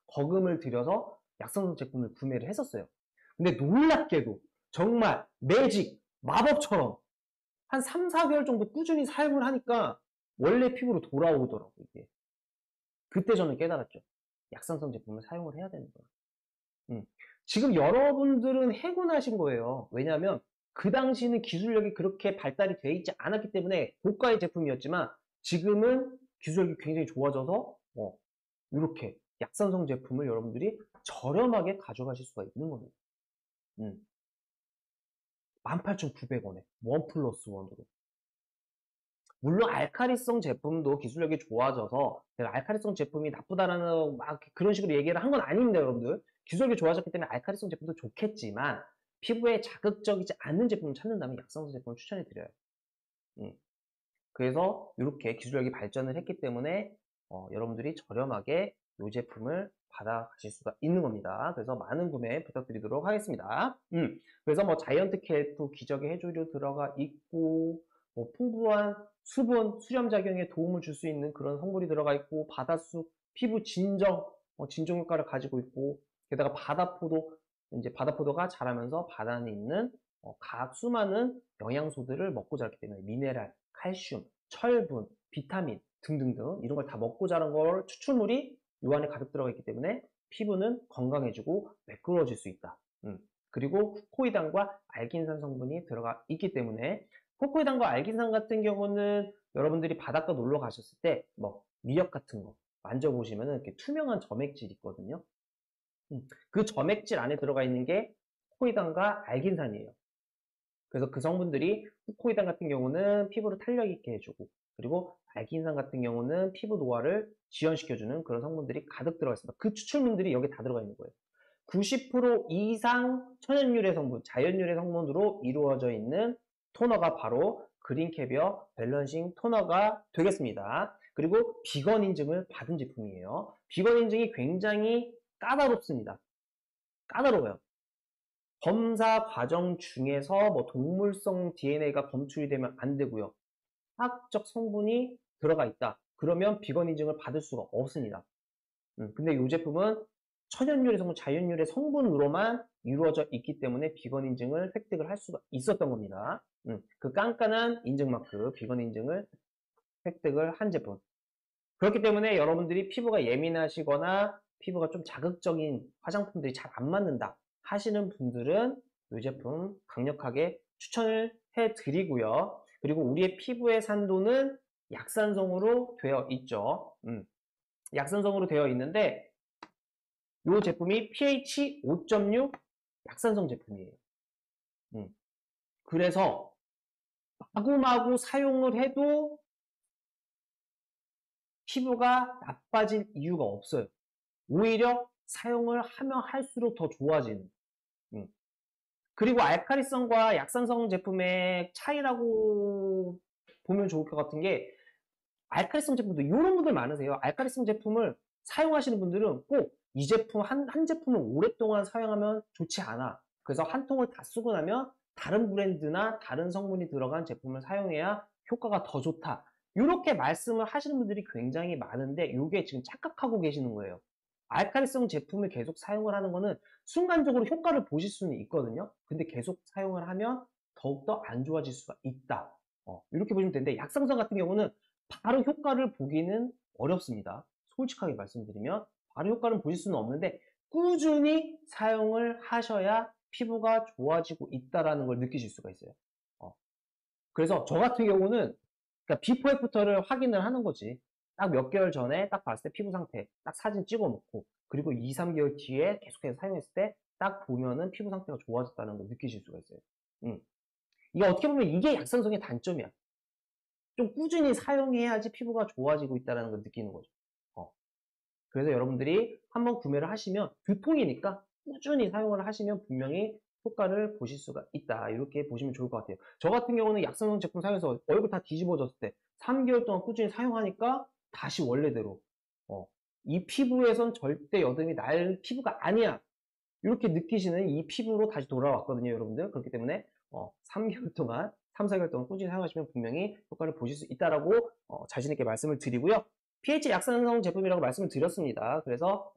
거금을 들여서 약산성 제품을 구매를 했었어요. 근데 놀랍게도 정말 매직, 마법처럼 한 3, 4개월 정도 꾸준히 사용을 하니까 원래 피부로 돌아오더라고요, 이게. 그때 저는 깨달았죠. 약산성 제품을 사용을 해야 되는 거예요. 지금 여러분들은 해군하신 거예요. 왜냐하면 그 당시는 기술력이 그렇게 발달이 돼 있지 않았기 때문에 고가의 제품이었지만 지금은 기술력이 굉장히 좋아져서 이렇게 약산성 제품을 여러분들이 저렴하게 가져가실 수가 있는 겁니다. 18,900원에 원 플러스 원으로. 물론 알카리성 제품도 기술력이 좋아져서 제가 알카리성 제품이 나쁘다라는 막 그런 식으로 얘기를 한 건 아닙니다, 여러분들. 기술력이 좋아졌기 때문에 알카리성 제품도 좋겠지만 피부에 자극적이지 않는 제품을 찾는다면 약산성 제품을 추천해 드려요. 그래서 이렇게 기술력이 발전을 했기 때문에 여러분들이 저렴하게 이 제품을 받아가실 수가 있는 겁니다. 그래서 많은 구매 부탁드리도록 하겠습니다. 그래서 뭐 자이언트 켈프 기적의 해조류 들어가 있고 뭐 풍부한 수분, 수렴작용에 도움을 줄 수 있는 그런 성분이 들어가 있고 바다쑥, 피부 진정, 진정 효과를 가지고 있고 게다가 이제 바다포도가 자라면서 바다 안에 있는 각 수많은 영양소들을 먹고 자랐기 때문에 미네랄, 칼슘, 철분, 비타민 등등등 이런 걸 다 먹고 자란 걸 추출물이 요 안에 가득 들어가 있기 때문에 피부는 건강해지고 매끄러워질 수 있다. 그리고 코코이단과 알긴산 성분이 들어가 있기 때문에 코코이단과 알긴산 같은 경우는 여러분들이 바닷가 놀러 가셨을 때 뭐 미역 같은 거 만져보시면 이렇게 투명한 점액질이 있거든요. 그 점액질 안에 들어가 있는 게 코코이단과 알긴산이에요. 그래서 그 성분들이 코코이단 같은 경우는 피부를 탄력 있게 해주고 그리고 알긴산 같은 경우는 피부 노화를 지연시켜주는 그런 성분들이 가득 들어가 있습니다. 그 추출물들이 여기 다 들어가 있는 거예요. 90% 이상 천연유래 성분, 자연유래 성분으로 이루어져 있는 토너가 바로 그린캐비어 밸런싱 토너가 되겠습니다. 그리고 비건 인증을 받은 제품이에요. 비건 인증이 굉장히 까다롭습니다. 까다로워요. 검사 과정 중에서 뭐 동물성 DNA가 검출이 되면 안 되고요. 화학적 성분이 들어가 있다. 그러면 비건 인증을 받을 수가 없습니다. 근데 이 제품은 천연유래 성분, 자연유래 성분으로만 이루어져 있기 때문에 비건 인증을 획득을 할 수가 있었던 겁니다. 그 깐깐한 인증마크, 비건 인증을 획득을 한 제품. 그렇기 때문에 여러분들이 피부가 예민하시거나 피부가 좀 자극적인 화장품들이 잘 안 맞는다 하시는 분들은 이 제품 강력하게 추천을 해드리고요. 그리고 우리의 피부의 산도는 약산성으로 되어 있죠. 약산성으로 되어 있는데 이 제품이 pH 5.6 약산성 제품이에요. 그래서 마구마구 사용을 해도 피부가 나빠질 이유가 없어요. 오히려 사용을 하면 할수록 더 좋아지는. 그리고 알카리성과 약산성 제품의 차이라고 보면 좋을 것 같은 게 알카리성 제품도 이런 분들 많으세요. 알카리성 제품을 사용하시는 분들은 꼭 이 제품 한 제품을 오랫동안 사용하면 좋지 않아. 그래서 한 통을 다 쓰고 나면 다른 브랜드나 다른 성분이 들어간 제품을 사용해야 효과가 더 좋다. 이렇게 말씀을 하시는 분들이 굉장히 많은데 이게 지금 착각하고 계시는 거예요. 알카리성 제품을 계속 사용을 하는 거는 순간적으로 효과를 보실 수는 있거든요. 근데 계속 사용을 하면 더욱더 안 좋아질 수가 있다. 이렇게 보시면 되는데 약산성 같은 경우는 바로 효과를 보기는 어렵습니다. 솔직하게 말씀드리면 바로 효과를 보실 수는 없는데 꾸준히 사용을 하셔야 피부가 좋아지고 있다는 걸 느끼실 수가 있어요. 그래서 저 같은 경우는 그러니까 비포 애프터를 확인을 하는 거지. 딱 몇 개월 전에 딱 봤을 때 피부 상태 딱 사진 찍어 놓고 그리고 2, 3개월 뒤에 계속해서 사용했을 때 딱 보면은 피부 상태가 좋아졌다는 걸 느끼실 수가 있어요. 이게 어떻게 보면 이게 약산성의 단점이야. 좀 꾸준히 사용해야지 피부가 좋아지고 있다는 걸 느끼는 거죠. 그래서 여러분들이 한번 구매를 하시면 두통이니까 꾸준히 사용을 하시면 분명히 효과를 보실 수가 있다. 이렇게 보시면 좋을 것 같아요. 저 같은 경우는 약산성 제품 사용해서 얼굴 다 뒤집어졌을 때 3개월 동안 꾸준히 사용하니까 다시 원래대로 이 피부에선 절대 여드름이 날 피부가 아니야. 이렇게 느끼시는 이 피부로 다시 돌아왔거든요, 여러분들. 그렇기 때문에 3개월 동안 3, 4개월 동안 꾸준히 사용하시면 분명히 효과를 보실 수 있다라고 자신 있게 말씀을 드리고요. pH 약산성 제품이라고 말씀을 드렸습니다. 그래서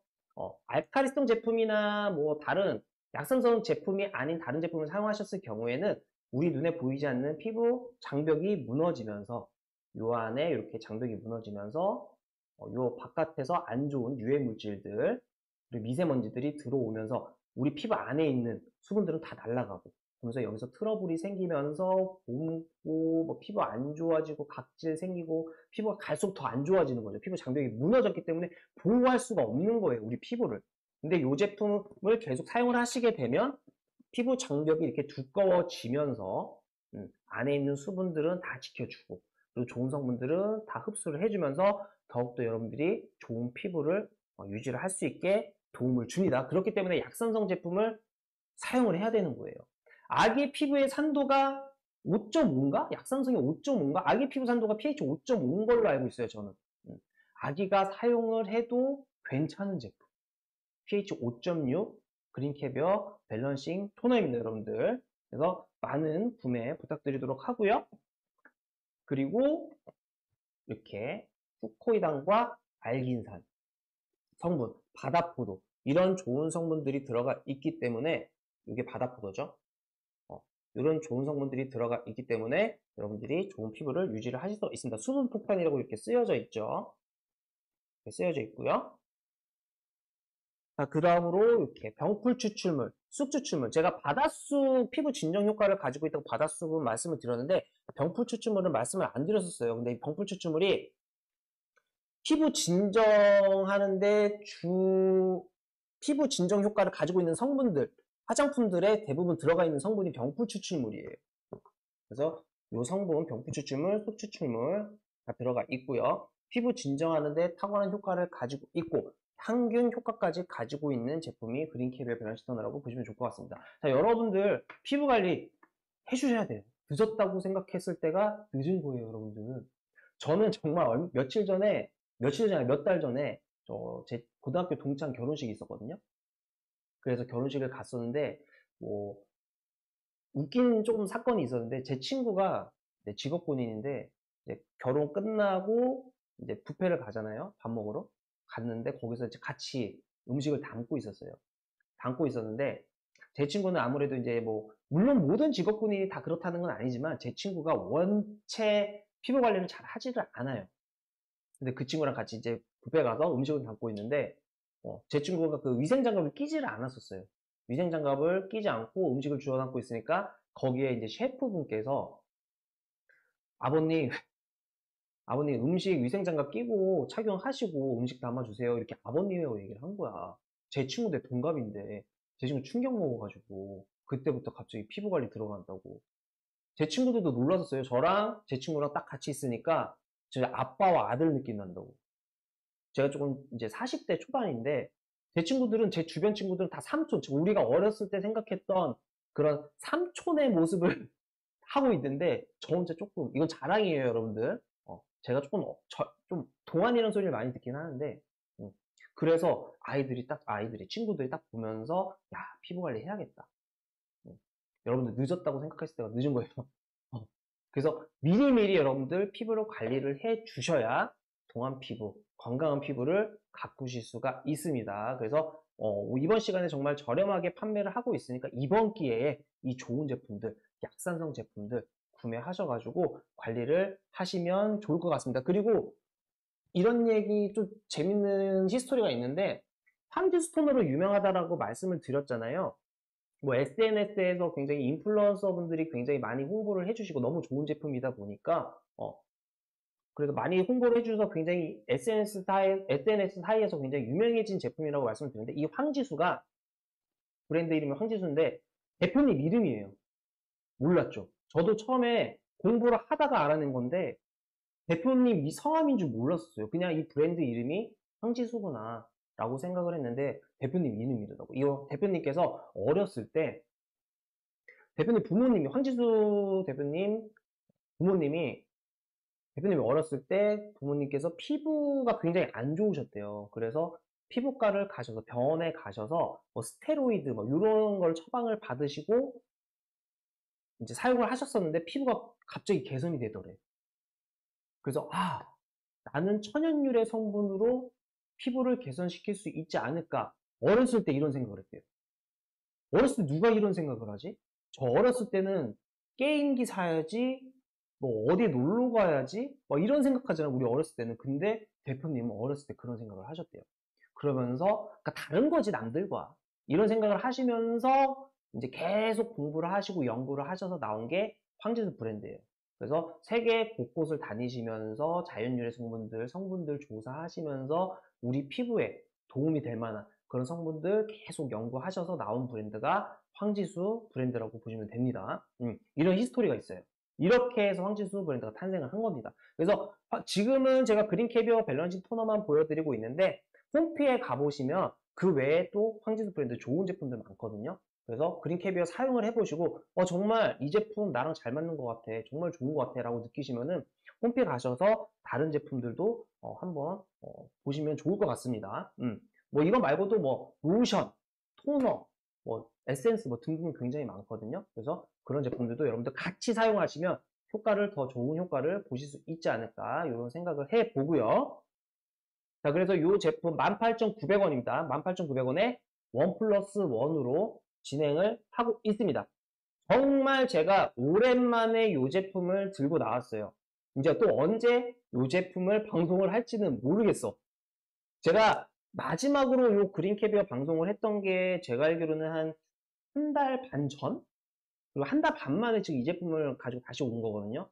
알카리성 제품이나 뭐 다른 약산성 제품이 아닌 다른 제품을 사용하셨을 경우에는 우리 눈에 보이지 않는 피부 장벽이 무너지면서 요 안에 이렇게 장벽이 무너지면서 요 바깥에서 안 좋은 유해 물질들 그리고 미세먼지들이 들어오면서 우리 피부 안에 있는 수분들은 다 날아가고 그러면서 여기서 트러블이 생기면서 붓고 뭐 피부 안 좋아지고 각질 생기고 피부가 갈수록 더 안 좋아지는 거죠. 피부 장벽이 무너졌기 때문에 보호할 수가 없는 거예요. 우리 피부를. 근데 이 제품을 계속 사용을 하시게 되면 피부 장벽이 이렇게 두꺼워지면서 안에 있는 수분들은 다 지켜주고 그리고 좋은 성분들은 다 흡수를 해주면서 더욱더 여러분들이 좋은 피부를 유지를 할 수 있게 도움을 줍니다. 그렇기 때문에 약산성 제품을 사용을 해야 되는 거예요. 아기 피부의 산도가 5.5인가? 약산성이 5.5인가? 아기 피부 산도가 pH 5.5인 걸로 알고 있어요, 저는. 아기가 사용을 해도 괜찮은 제품. pH 5.6 그린캐비어 밸런싱 토너입니다, 여러분들. 그래서 많은 구매 부탁드리도록 하고요. 그리고 이렇게 후코이단과 알긴산 성분, 바다포도 이런 좋은 성분들이 들어가 있기 때문에 이게 바다포도죠. 이런 좋은 성분들이 들어가 있기 때문에 여러분들이 좋은 피부를 유지를 하실 수 있습니다. 수분 폭탄이라고 이렇게 쓰여져 있죠. 이렇게 쓰여져 있고요. 자, 그 다음으로 이렇게 병풀 추출물, 쑥 추출물. 제가 바닷쑥 피부 진정 효과를 가지고 있다고 바닷쑥은 말씀을 드렸는데 병풀 추출물은 말씀을 안 드렸었어요. 근데 이 병풀 추출물이 피부 진정하는데 피부 진정 효과를 가지고 있는 성분들, 화장품들에 대부분 들어가 있는 성분이 병풀 추출물이에요. 그래서 이 성분, 병풀 추출물, 쑥 추출물 다 들어가 있고요. 피부 진정하는데 탁월한 효과를 가지고 있고 항균 효과까지 가지고 있는 제품이 그린캐비어 밸런싱 토너라고 보시면 좋을 것 같습니다. 자, 여러분들 피부 관리 해주셔야 돼요. 늦었다고 생각했을 때가 늦은 거예요, 여러분들. 저는 정말 며칠 전에 몇 달 전에 제 고등학교 동창 결혼식이 있었거든요. 그래서 결혼식을 갔었는데 뭐 웃긴 조금 사건이 있었는데 제 친구가 직업 군인인데 이제 결혼 끝나고 이제 뷔페를 가잖아요. 밥 먹으러 갔는데 거기서 이제 같이 음식을 담고 있었어요. 담고 있었는데 제 친구는 아무래도 이제 뭐 물론 모든 직업 군인이 다 그렇다는 건 아니지만 제 친구가 원체 피부 관리를 잘 하지를 않아요. 근데 그 친구랑 같이 이제 뷔페 가서 음식을 담고 있는데 제 친구가 그 위생장갑을 끼지를 않았었어요. 위생장갑을 끼지 않고 음식을 주워 담고 있으니까 거기에 이제 셰프분께서 아버님 음식 위생장갑 끼고 착용하시고 음식 담아주세요. 이렇게 아버님이라고 얘기를 한 거야. 제 친구 내 동갑인데 제 친구 충격 먹어가지고 그때부터 갑자기 피부 관리 들어간다고. 제 친구들도 놀랐었어요. 저랑 제 친구랑 딱 같이 있으니까 제 아빠와 아들 느낌 난다고. 제가 조금 이제 40대 초반인데 제 친구들은 제 주변 친구들은 다 삼촌, 우리가 어렸을 때 생각했던 그런 삼촌의 모습을 하고 있는데 저 혼자 조금 이건 자랑이에요, 여러분들. 제가 조금 좀 동안이라는 소리를 많이 듣긴 하는데 그래서 친구들이 딱 보면서 야, 피부 관리 해야겠다. 여러분들 늦었다고 생각했을 때가 늦은 거예요. 그래서 미리미리 여러분들 피부를 관리를 해 주셔야 동안 피부, 건강한 피부를 가꾸실 수가 있습니다. 그래서 이번 시간에 정말 저렴하게 판매를 하고 있으니까 이번 기회에 이 좋은 제품들, 약산성 제품들 구매하셔가지고 관리를 하시면 좋을 것 같습니다. 그리고 이런 얘기 좀 재밌는 히스토리가 있는데 파미드 스토너로 유명하다라고 말씀을 드렸잖아요. 뭐 SNS에서 굉장히 인플루언서 분들이 굉장히 많이 홍보를 해주시고 너무 좋은 제품이다 보니까 그래서 많이 홍보를 해주셔서 굉장히 SNS 사이에서 굉장히 유명해진 제품이라고 말씀을 드렸는데 이 황지수가 브랜드 이름이 황지수인데 대표님 이름이에요. 몰랐죠? 저도 처음에 공부를 하다가 알아낸 건데 대표님 이 성함인 줄 몰랐어요. 그냥 이 브랜드 이름이 황지수구나 라고 생각을 했는데 대표님 이름이더라고요. 이거 대표님께서 어렸을 때 대표님 부모님이 황지수 부모님이 대표님이 어렸을 때 부모님께서 피부가 굉장히 안 좋으셨대요. 그래서 피부과를 가셔서 병원에 가셔서 뭐 스테로이드 뭐 이런 걸 처방을 받으시고 이제 사용을 하셨었는데 피부가 갑자기 개선이 되더래. 그래서 나는 천연유래 성분으로 피부를 개선시킬 수 있지 않을까. 어렸을 때 이런 생각을 했대요. 어렸을 때 누가 이런 생각을 하지? 저 어렸을 때는 게임기 사야지, 뭐 어디 놀러 가야지, 뭐 이런 생각하잖아요. 우리 어렸을 때는. 근데 대표님은 어렸을 때 그런 생각을 하셨대요. 그러면서 그러니까 다른 거지 남들과 이런 생각을 하시면서 이제 계속 공부를 하시고 연구를 하셔서 나온 게 황지수 브랜드예요. 그래서 세계 곳곳을 다니시면서 자연유래 성분들 조사하시면서 우리 피부에 도움이 될 만한 그런 성분들 계속 연구하셔서 나온 브랜드가 황지수 브랜드라고 보시면 됩니다. 이런 히스토리가 있어요. 이렇게 해서 황지수 브랜드가 탄생을 한 겁니다. 그래서 지금은 제가 그린 캐비어 밸런싱 토너만 보여드리고 있는데 홈피에 가보시면 그 외에 또 황지수 브랜드 좋은 제품들 많거든요. 그래서 그린 캐비어 사용을 해보시고 정말 이 제품 나랑 잘 맞는 것 같아, 정말 좋은 것 같아 라고 느끼시면은 홈피에 가셔서 다른 제품들도 한번 보시면 좋을 것 같습니다. 뭐 이거 말고도 뭐 로션, 토너, 뭐 에센스 뭐 등등 굉장히 많거든요. 그래서 그런 제품들도 여러분들 같이 사용하시면 더 좋은 효과를 보실 수 있지 않을까 이런 생각을 해보고요. 자, 그래서 이 제품 18,900원입니다. 18,900원에 1+1으로 진행을 하고 있습니다. 정말 제가 오랜만에 이 제품을 들고 나왔어요. 이제 또 언제 이 제품을 방송을 할지는 모르겠어. 제가 마지막으로 이 그린 캐비어 방송을 했던 게 제가 알기로는 한 달 반 전? 그리고 한 달 반 만에 지금 이 제품을 가지고 다시 온 거거든요.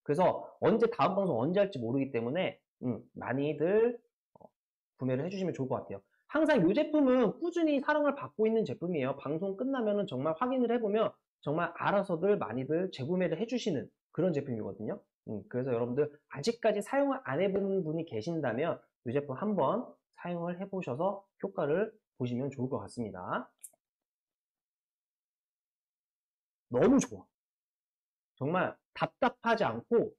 그래서 다음 방송 언제 할지 모르기 때문에 많이들 구매를 해주시면 좋을 것 같아요. 항상 이 제품은 꾸준히 사랑을 받고 있는 제품이에요. 방송 끝나면은 정말 확인을 해보면 정말 알아서들 많이들 재구매를 해주시는 그런 제품이거든요. 그래서 여러분들 아직까지 사용을 안 해본 분이 계신다면 이 제품 한번 사용을 해보셔서 효과를 보시면 좋을 것 같습니다. 너무 좋아. 정말 답답하지 않고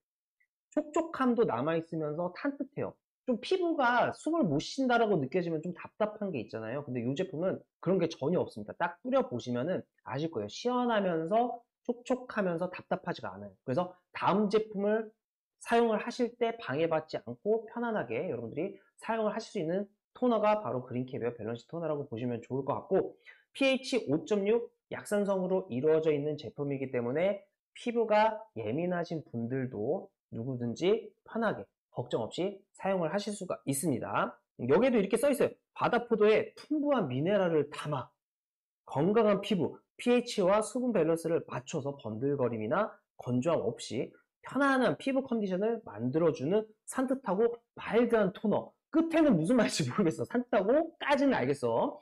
촉촉함도 남아있으면서 탄뜻해요. 좀 피부가 숨을 못 쉰다라고 느껴지면 좀 답답한 게 있잖아요. 근데 이 제품은 그런 게 전혀 없습니다. 딱 뿌려보시면은 아실 거예요. 시원하면서 촉촉하면서 답답하지가 않아요. 그래서 다음 제품을 사용을 하실 때 방해받지 않고 편안하게 여러분들이 사용을 하실 수 있는 토너가 바로 그린캐비어 밸런스 토너라고 보시면 좋을 것 같고 pH 5.6 약산성으로 이루어져 있는 제품이기 때문에 피부가 예민하신 분들도 누구든지 편하게 걱정 없이 사용을 하실 수가 있습니다. 여기에도 이렇게 써 있어요. 바다포도에 풍부한 미네랄을 담아 건강한 피부, pH와 수분 밸런스를 맞춰서 번들거림이나 건조함 없이 편안한 피부 컨디션을 만들어주는 산뜻하고 마일드한 토너. 끝에는 무슨 말인지 모르겠어. 산뜻하고까지는 알겠어.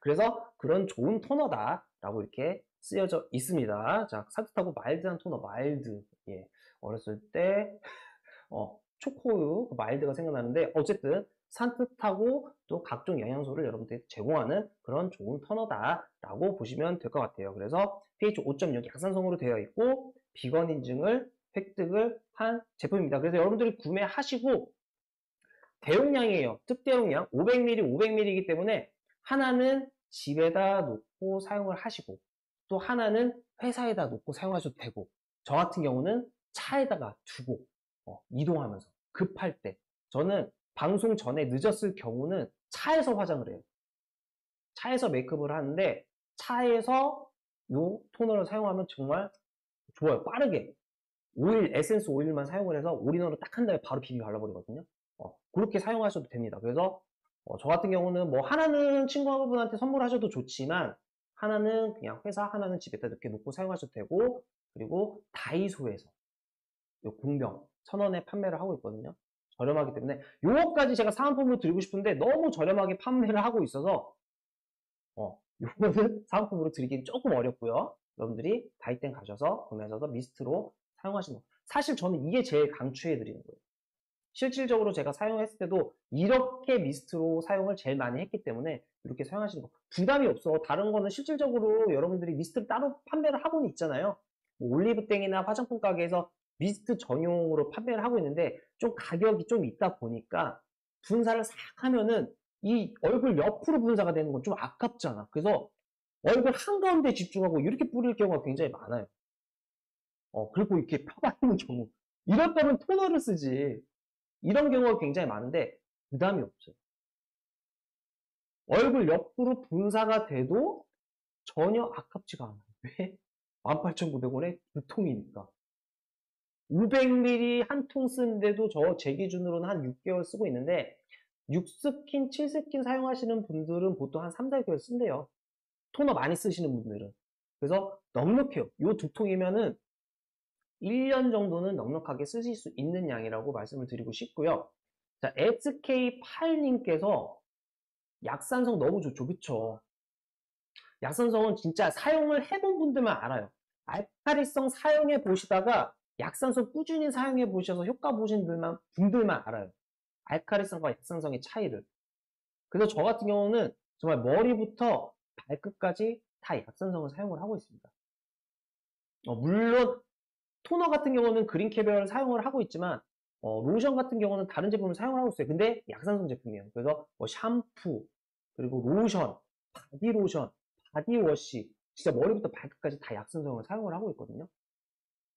그래서 그런 좋은 토너다라고 이렇게 쓰여져 있습니다. 자, 산뜻하고 마일드한 토너, 마일드. 예. 어렸을 때 초코우유, 마일드가 생각나는데 어쨌든 산뜻하고 또 각종 영양소를 여러분들에게 제공하는 그런 좋은 토너다라고 보시면 될 것 같아요. 그래서 pH 5.6 약산성으로 되어 있고 비건 인증을 획득을 한 제품입니다. 그래서 여러분들이 구매하시고 대용량이에요. 특대용량 500ml, 500ml이기 때문에 하나는 집에다 놓고 사용을 하시고 또 하나는 회사에다 놓고 사용하셔도 되고 저 같은 경우는 차에다가 두고 이동하면서 급할 때 저는 방송 전에 늦었을 경우는 차에서 화장을 해요. 차에서 메이크업을 하는데 차에서 이 토너를 사용하면 정말 좋아요. 빠르게 에센스 오일만 사용을 해서 올인원으로 딱 한 다음에 바로 비비 발라버리거든요. 그렇게 사용하셔도 됩니다. 그래서 저 같은 경우는 뭐 하나는 친구분한테 선물하셔도 좋지만 하나는 그냥 회사, 하나는 집에다 이렇게 놓고 사용하셔도 되고, 그리고 다이소에서 요 공병 1,000원에 판매를 하고 있거든요. 저렴하기 때문에 요거까지 제가 사은품으로 드리고 싶은데 너무 저렴하게 판매를 하고 있어서 요거는 사은품으로 드리긴 조금 어렵고요. 여러분들이 다이땡 가셔서 구매하셔서 미스트로 사용하시는 거. 사실 저는 이게 제일 강추해 드리는 거예요. 실질적으로 제가 사용했을 때도 이렇게 미스트로 사용을 제일 많이 했기 때문에 이렇게 사용하시는 거 부담이 없어. 다른 거는 실질적으로 여러분들이 미스트를 따로 판매를 하고는 있잖아요. 뭐 올리브땡이나 화장품 가게에서 미스트 전용으로 판매를 하고 있는데 좀 가격이 좀 있다 보니까 분사를 싹 하면은 이 얼굴 옆으로 분사가 되는 건 좀 아깝잖아. 그래서 얼굴 한가운데 집중하고 이렇게 뿌릴 경우가 굉장히 많아요. 그리고 이렇게 펴바르는 경우. 이럴 거면 토너를 쓰지. 이런 경우가 굉장히 많은데 부담이 없어요. 얼굴 옆으로 분사가 돼도 전혀 아깝지가 않아요. 왜? 18,900원에 두 통이니까. 500ml 한 통 쓰는데도 제 기준으로는 한 6개월 쓰고 있는데 6스킨, 7스킨 사용하시는 분들은 보통 한 3, 4개월 쓴대요. 토너 많이 쓰시는 분들은. 그래서 넉넉해요. 요 두 통이면은 1년 정도는 넉넉하게 쓰실 수 있는 양이라고 말씀을 드리고 싶고요. 자, SK8님께서 약산성 너무 좋죠. 그쵸? 약산성은 진짜 사용을 해본 분들만 알아요. 알카리성 사용해 보시다가 약산성 꾸준히 사용해 보셔서 효과 보신 분들만 알아요. 알카리성과 약산성의 차이를. 그래서 저 같은 경우는 정말 머리부터 발끝까지 다 약산성을 사용을 하고 있습니다. 물론 토너 같은 경우는 그린 캐비어를 사용을 하고 있지만 로션 같은 경우는 다른 제품을 사용을 하고 있어요. 근데 약산성 제품이에요. 그래서 뭐 샴푸, 그리고 로션, 바디로션, 바디워시, 진짜 머리부터 발끝까지 다 약산성을 사용을 하고 있거든요.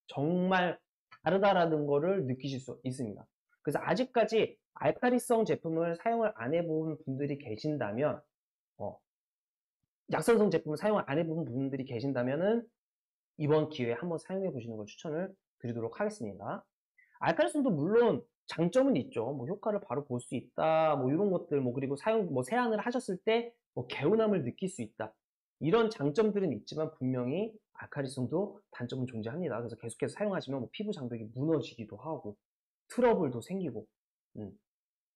정말 다르다라는 거를 느끼실 수 있습니다. 그래서 아직까지 알카리성 제품을 사용을 안 해본 분들이 계신다면 약산성 제품을 사용을 안 해본 분들이 계신다면은 이번 기회에 한번 사용해 보시는 걸 추천을 드리도록 하겠습니다. 알카리성도 물론 장점은 있죠. 뭐 효과를 바로 볼 수 있다. 뭐 이런 것들, 뭐 그리고 세안을 하셨을 때 뭐 개운함을 느낄 수 있다. 이런 장점들은 있지만 분명히 알카리성도 단점은 존재합니다. 그래서 계속해서 사용하시면 뭐 피부 장벽이 무너지기도 하고 트러블도 생기고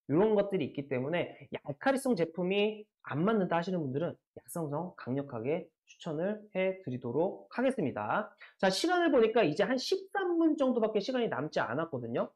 이런 것들이 있기 때문에 알카리성 제품이 안 맞는다 하시는 분들은 약산성 강력하게 추천을 해드리도록 하겠습니다. 자, 시간을 보니까 이제 한 13분 정도밖에 시간이 남지 않았거든요.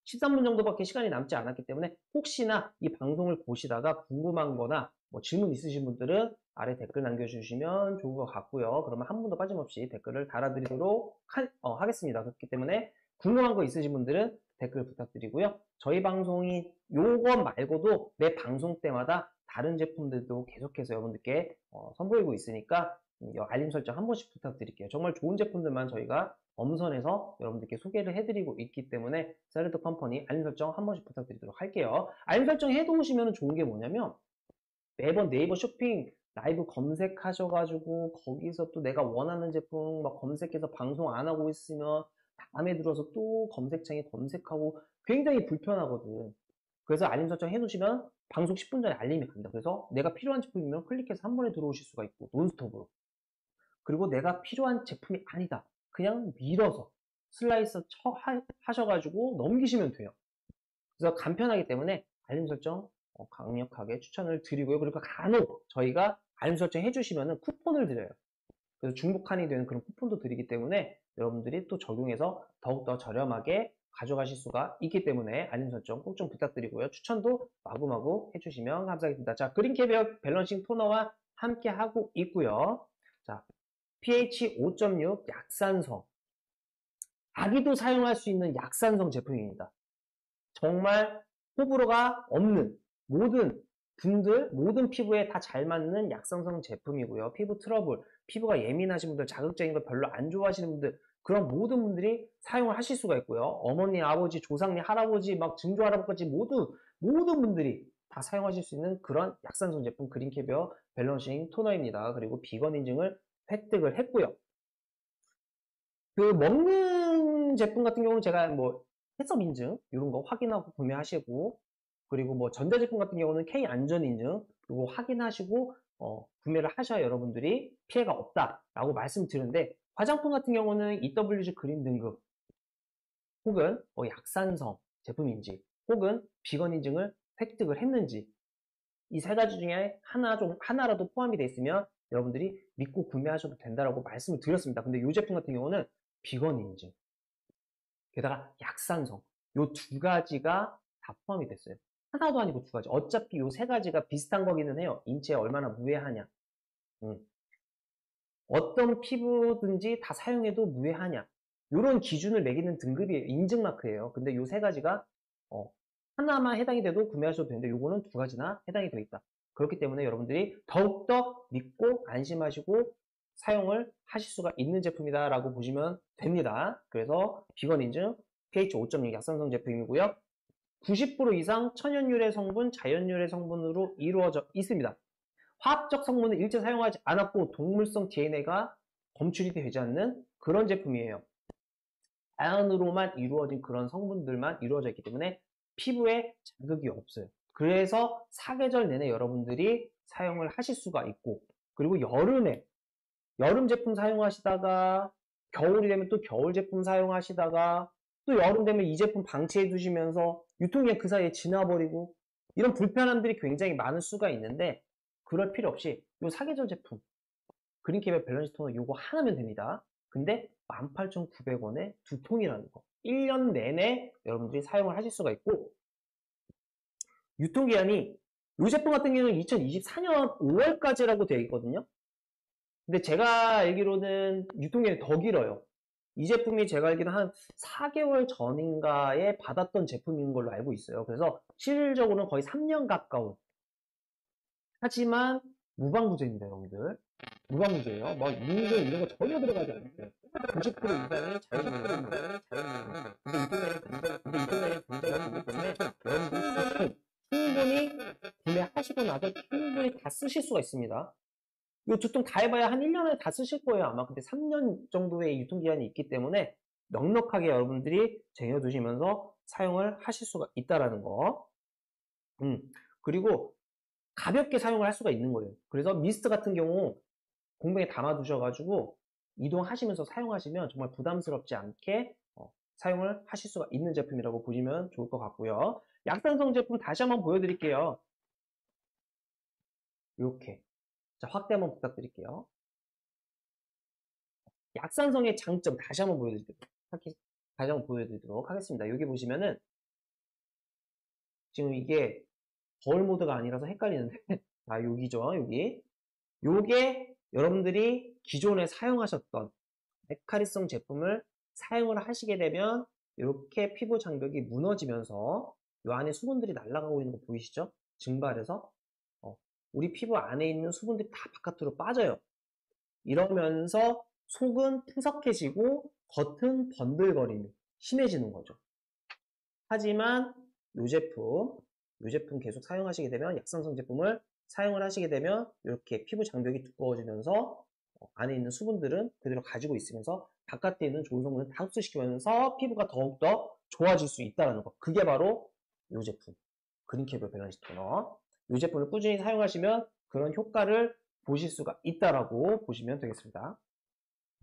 13분 정도밖에 시간이 남지 않았기 때문에 혹시나 이 방송을 보시다가 궁금한 거나 뭐 질문 있으신 분들은 아래 댓글 남겨주시면 좋을 것 같고요. 그러면 한 분도 빠짐없이 댓글을 달아드리도록 하겠습니다. 그렇기 때문에 궁금한 거 있으신 분들은 댓글 부탁드리고요. 저희 방송이 요것 말고도 내 방송 때마다 다른 제품들도 계속해서 여러분들께 선보이고 있으니까 알림 설정 한 번씩 부탁드릴게요. 정말 좋은 제품들만 저희가 엄선해서 여러분들께 소개를 해드리고 있기 때문에 샐러드 컴퍼니 알림 설정 한 번씩 부탁드리도록 할게요. 알림 설정 해두시면 좋은 게 뭐냐면 매번 네이버 쇼핑 라이브 검색하셔가지고 거기서 또 내가 원하는 제품 막 검색해서 방송 안 하고 있으면 다음에 들어서 또 검색창에 검색하고 굉장히 불편하거든. 그래서 알림 설정 해두시면 방송 10분 전에 알림이 갑니다. 그래서 내가 필요한 제품이면 클릭해서 한 번에 들어오실 수가 있고 논스톱으로. 그리고 내가 필요한 제품이 아니다. 그냥 밀어서 슬라이서 하셔가지고 넘기시면 돼요. 그래서 간편하기 때문에 알림 설정 강력하게 추천을 드리고요. 그리고 간혹 저희가 알림 설정 해주시면 쿠폰을 드려요. 그래서 중복 할인이 되는 그런 쿠폰도 드리기 때문에 여러분들이 또 적용해서 더욱더 저렴하게 가져가실 수가 있기 때문에 알림 설정 꼭 좀 부탁드리고요. 추천도 마구마구 해주시면 감사하겠습니다. 자, 그린캐비어 밸런싱 토너와 함께 하고 있고요. 자, pH 5.6 약산성. 아기도 사용할 수 있는 약산성 제품입니다. 정말 호불호가 없는 모든 분들, 모든 피부에 다 잘 맞는 약산성 제품이고요. 피부 트러블, 피부가 예민하신 분들, 자극적인 걸 별로 안 좋아하시는 분들, 그런 모든 분들이 사용을 하실 수가 있고요. 어머니, 아버지, 조상님, 할아버지, 막 증조 할아버지 모든 분들이 다 사용하실 수 있는 그런 약산성 제품 그린캐비어 밸런싱 토너입니다. 그리고 비건 인증을 획득을 했고요. 그 먹는 제품 같은 경우는 제가 뭐 해썹 인증 이런 거 확인하고 구매하시고 그리고 뭐 전자제품 같은 경우는 K 안전 인증 그리고 확인하시고 구매를 하셔야 여러분들이 피해가 없다라고 말씀드리는데, 화장품 같은 경우는 EWG 그린 등급 혹은 약산성 제품인지 혹은 비건 인증을 획득을 했는지 이 세 가지 중에 하나라도 포함이 되어 있으면 여러분들이 믿고 구매하셔도 된다라고 말씀을 드렸습니다. 근데 이 제품 같은 경우는 비건 인증, 게다가 약산성, 요 두 가지가 다 포함이 됐어요. 하나도 아니고 두 가지. 어차피 요 세 가지가 비슷한 거기는 해요. 인체에 얼마나 무해하냐. 어떤 피부든지 다 사용해도 무해하냐. 요런 기준을 매기는 등급이에요. 인증 마크예요. 근데 요 세 가지가 하나만 해당이 돼도 구매하셔도 되는데 요거는 두 가지나 해당이 되어 있다. 그렇기 때문에 여러분들이 더욱더 믿고 안심하시고 사용을 하실 수가 있는 제품이다 라고 보시면 됩니다. 그래서 비건 인증 pH 5.0 약산성 제품이고요. 90% 이상 천연유래 성분, 자연유래 성분으로 이루어져 있습니다. 화학적 성분을 일체 사용하지 않았고 동물성 DNA가 검출이 되지 않는 그런 제품이에요. 자연으로만 이루어진 그런 성분들만 이루어져 있기 때문에 피부에 자극이 없어요. 그래서 사계절 내내 여러분들이 사용을 하실 수가 있고, 그리고 여름에 여름 제품 사용하시다가 겨울이 되면 또 겨울 제품 사용하시다가 또 여름 되면 이 제품 방치해 두시면서 유통기한 그 사이에 지나버리고 이런 불편함들이 굉장히 많을 수가 있는데, 그럴 필요 없이 이 사계절 제품 그린캡의 밸런스 토너 요거 하나면 됩니다. 근데 18,900원에 두 통이라는 거. 1년 내내 여러분들이 사용을 하실 수가 있고, 유통기한이 이 제품 같은 경우는 2024년 5월까지라고 되어 있거든요. 근데 제가 알기로는 유통기한이 더 길어요. 이 제품이 제가 알기로는 한 4개월 전인가에 받았던 제품인 걸로 알고 있어요. 그래서 실질적으로는 거의 3년 가까운. 하지만 무방부제입니다, 여러분들. 무방부제예요. 뭐 인증 이런 거 전혀 들어가지 않았어요. 90% 이상이 자연유래입니다. 근데 이번에 굉장히 좋기 때문에 여러분들이 충분히 구매하시고 나서 충분히 다 쓰실 수가 있습니다. 이 두 통 다 해봐야 한 1년에 다 쓰실 거예요, 아마. 근데 3년 정도의 유통기한이 있기 때문에 넉넉하게 여러분들이 쟁여두시면서 사용을 하실 수가 있다라는 거. 그리고 가볍게 사용을 할 수가 있는 거예요. 그래서 미스트 같은 경우 공병에 담아 두셔가지고 이동하시면서 사용하시면 정말 부담스럽지 않게 사용을 하실 수가 있는 제품이라고 보시면 좋을 것 같고요. 약산성 제품 다시 한번 보여드릴게요. 이렇게. 자, 확대 한번 부탁드릴게요. 약산성의 장점 다시 한번 보여드리도록 하겠습니다. 여기 보시면은 지금 이게 거울 모드가 아니라서 헷갈리는데 아, 여기죠, 여기. 요게 여러분들이 기존에 사용하셨던 에카리성 제품을 사용을 하시게 되면 이렇게 피부 장벽이 무너지면서 이 안에 수분들이 날아가고 있는 거 보이시죠? 증발해서 우리 피부 안에 있는 수분들이 다 바깥으로 빠져요. 이러면서 속은 푸석해지고 겉은 번들거림이 심해지는 거죠. 하지만 이 제품 계속 사용하시게 되면, 약산성 제품을 사용을 하시게 되면 이렇게 피부 장벽이 두꺼워지면서 안에 있는 수분들은 그대로 가지고 있으면서 바깥에 있는 좋은 성분을 다 흡수시키면서 피부가 더욱더 좋아질 수 있다는 거. 그게 바로 이 제품, 그린캡의 밸런스 토너. 이 제품을 꾸준히 사용하시면 그런 효과를 보실 수가 있다라고 보시면 되겠습니다.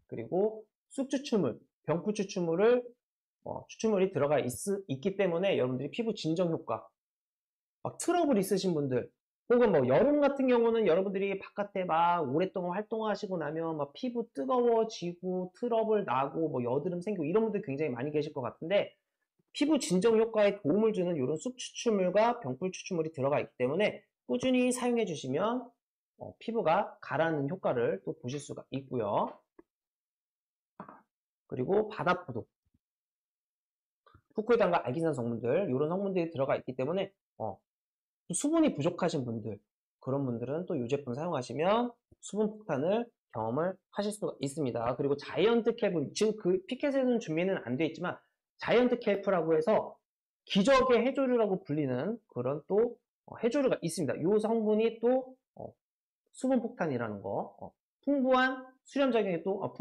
그리고 쑥추출물, 병풀 추출물을 추출물이 들어가 있기 때문에 여러분들이 피부 진정 효과, 막 트러블 있으신 분들, 혹은 뭐 여름 같은 경우는 여러분들이 바깥에 막 오랫동안 활동하시고 나면 막 피부 뜨거워지고 트러블 나고 뭐 여드름 생기고 이런 분들 굉장히 많이 계실 것 같은데, 피부 진정 효과에 도움을 주는 이런 쑥추출물과 병풀 추출물이 들어가 있기 때문에 꾸준히 사용해 주시면 피부가 가라앉는 효과를 또 보실 수가 있고요. 그리고 바닥포도, 후크에단과 알기산 성분들, 이런 성분들이 들어가 있기 때문에 수분이 부족하신 분들, 그런 분들은 또 이 제품 사용하시면 수분 폭탄을 경험을 하실 수가 있습니다. 그리고 자이언트 캡은 지금 그 피켓에는 준비는 안 되어 있지만 자이언트 캡이라고 해서 기적의 해조류라고 불리는 그런 또 해조류가 있습니다. 이 성분이 또 수분 폭탄이라는 거, 풍부한 수렴작용에 또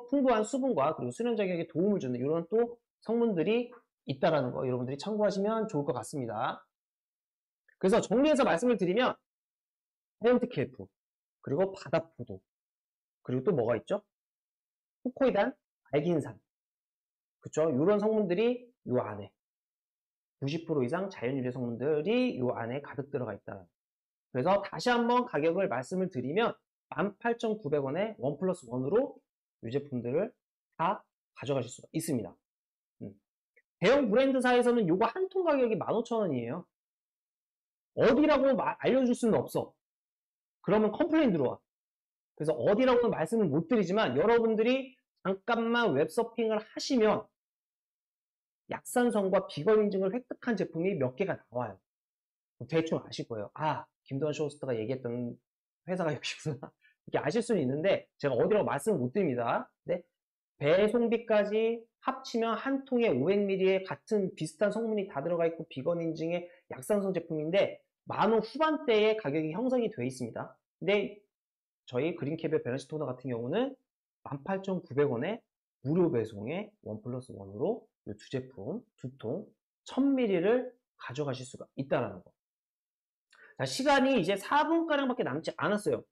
풍부한 수분과 그리고 수렴작용에 도움을 주는 이런 또 성분들이 있다라는 거 여러분들이 참고하시면 좋을 것 같습니다. 그래서 정리해서 말씀을 드리면 자이언트 캡, 그리고 바다포도, 그리고 또 뭐가 있죠? 후코이단, 알긴산, 그쵸? 이런 성분들이 요 안에 90% 이상 자연유래 성분들이 요 안에 가득 들어가 있다. 그래서 다시 한번 가격을 말씀을 드리면 18,900원에 원 플러스 원으로 이 제품들을 다 가져가실 수가 있습니다. 대형 브랜드사에서는 요거 한 통 가격이 15,000원이에요. 어디라고 알려줄 수는 없어. 그러면 컴플레인 들어와. 그래서 어디라고는 말씀을 못 드리지만 여러분들이 잠깐만 웹서핑을 하시면 약산성과 비건 인증을 획득한 제품이 몇 개가 나와요. 대충 아실 거예요. 아, 김도환 쇼호스트가 얘기했던 회사가 여기구나. 이렇게 아실 수는 있는데 제가 어디라고 말씀을 못 드립니다. 네? 배송비까지 합치면 한 통에 500ml에 같은 비슷한 성분이 다 들어가 있고 비건 인증의 약산성 제품인데 10,000원 후반대에 가격이 형성이 되어 있습니다. 근데 저희 그린캡의 밸런스 토너 같은 경우는 18,900원에 무료 배송에 원 플러스 원으로 이 두 제품, 두 통, 1000ml를 가져가실 수가 있다는 거. 자, 시간이 이제 4분가량밖에 남지 않았어요.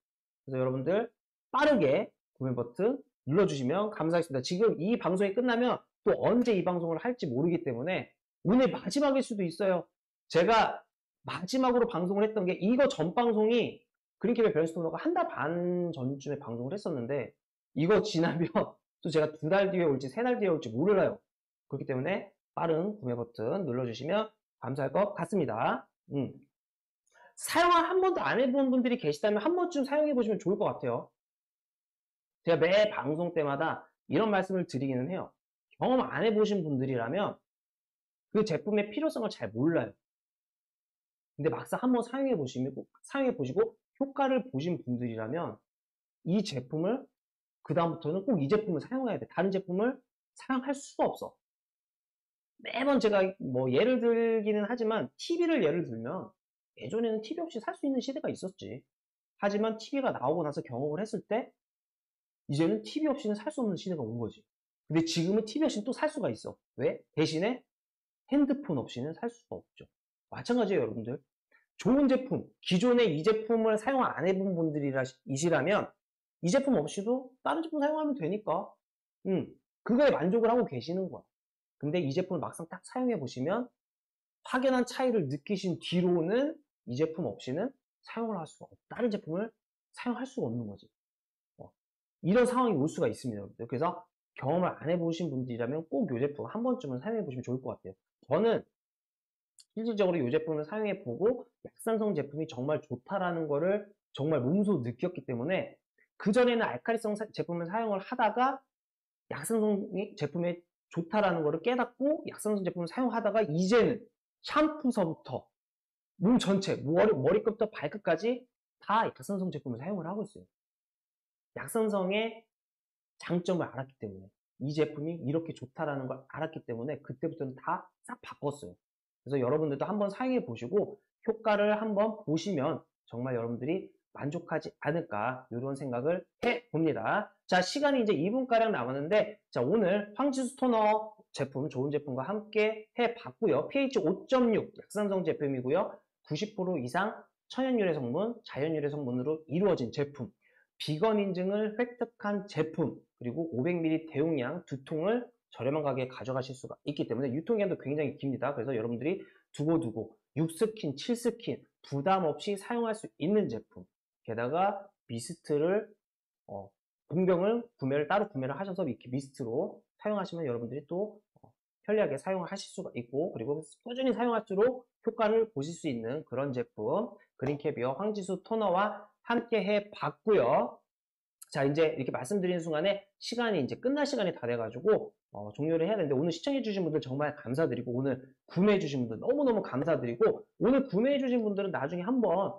그래서 여러분들 빠르게 구매 버튼 눌러주시면 감사하겠습니다. 지금 이 방송이 끝나면 또 언제 이 방송을 할지 모르기 때문에 오늘 마지막일 수도 있어요. 제가 마지막으로 방송을 했던 게 이거 전 방송이 그린캡의 밸런스 토너가 한 달 반 전쯤에 방송을 했었는데 이거 지나면 또 제가 2달 뒤에 올지 3달 뒤에 올지 몰라요. 그렇기 때문에 빠른 구매 버튼 눌러주시면 감사할 것 같습니다. 사용을 한 번도 안 해본 분들이 계시다면 한 번쯤 사용해 보시면 좋을 것 같아요. 제가 매 방송 때마다 이런 말씀을 드리기는 해요. 경험 안 해보신 분들이라면 그 제품의 필요성을 잘 몰라요. 근데 막상 한번 사용해 보시고 효과를 보신 분들이라면 이 제품을 그 다음부터는 꼭 이 제품을 사용해야 돼. 다른 제품을 사용할 수가 없어. 매번 제가 뭐 예를 들기는 하지만 TV를 예를 들면 예전에는 TV 없이 살 수 있는 시대가 있었지. 하지만 TV가 나오고 나서 경험을 했을 때 이제는 TV 없이는 살 수 없는 시대가 온 거지. 근데 지금은 TV 없이는 또 살 수가 있어. 왜? 대신에 핸드폰 없이는 살 수가 없죠. 마찬가지예요, 여러분들. 좋은 제품, 기존에 이 제품을 사용 안 해본 분들이시라면 이 제품 없이도 다른 제품 사용하면 되니까 그거에 만족을 하고 계시는 거야. 근데 이 제품을 막상 딱 사용해 보시면 확연한 차이를 느끼신 뒤로는 이 제품 없이는 사용을 할 수가 없고 다른 제품을 사용할 수가 없는 거지. 이런 상황이 올 수가 있습니다. 여러분들. 그래서 경험을 안 해보신 분들이라면 꼭 이 제품 한 번쯤은 사용해 보시면 좋을 것 같아요. 저는 실질적으로 이 제품을 사용해 보고 약산성 제품이 정말 좋다라는 거를 정말 몸소 느꼈기 때문에 그전에는 알칼리성 제품을 사용을 하다가 약산성 제품이 좋다라는 거를 깨닫고 약산성 제품을 사용하다가 이제는 샴푸서부터 몸 전체, 머리끝부터 발끝까지 다 약산성 제품을 사용을 하고 있어요. 약산성의 장점을 알았기 때문에 이 제품이 이렇게 좋다라는 걸 알았기 때문에 그때부터는 다 싹 바꿨어요. 그래서 여러분들도 한번 사용해 보시고 효과를 한번 보시면 정말 여러분들이 만족하지 않을까 이런 생각을 해봅니다. 자, 시간이 이제 2분가량 남았는데 자, 오늘 황지수 토너 제품 좋은 제품과 함께 해봤고요. pH 5.6 약산성 제품이고요. 90% 이상 천연유래 성분, 자연유래 성분으로 이루어진 제품, 비건 인증을 획득한 제품, 그리고 500ml 대용량 2통을 저렴한 가격에 가져가실 수가 있기 때문에 유통기한도 굉장히 깁니다. 그래서 여러분들이 두고두고 6스킨, 7스킨 부담 없이 사용할 수 있는 제품, 게다가 미스트를 공병을 따로 구매를 하셔서 이렇게 미스트로 사용하시면 여러분들이 또 편리하게 사용을 하실 수가 있고 그리고 꾸준히 사용할수록 효과를 보실 수 있는 그런 제품 그린캐비어 황지수 토너와 함께 해봤고요. 자, 이제 이렇게 말씀드리는 순간에 시간이 이제 끝날 시간이 다 돼가지고 종료를 해야 되는데 오늘 시청해주신 분들 정말 감사드리고 오늘 구매해주신 분들 너무너무 감사드리고 오늘 구매해주신 분들은 나중에 한번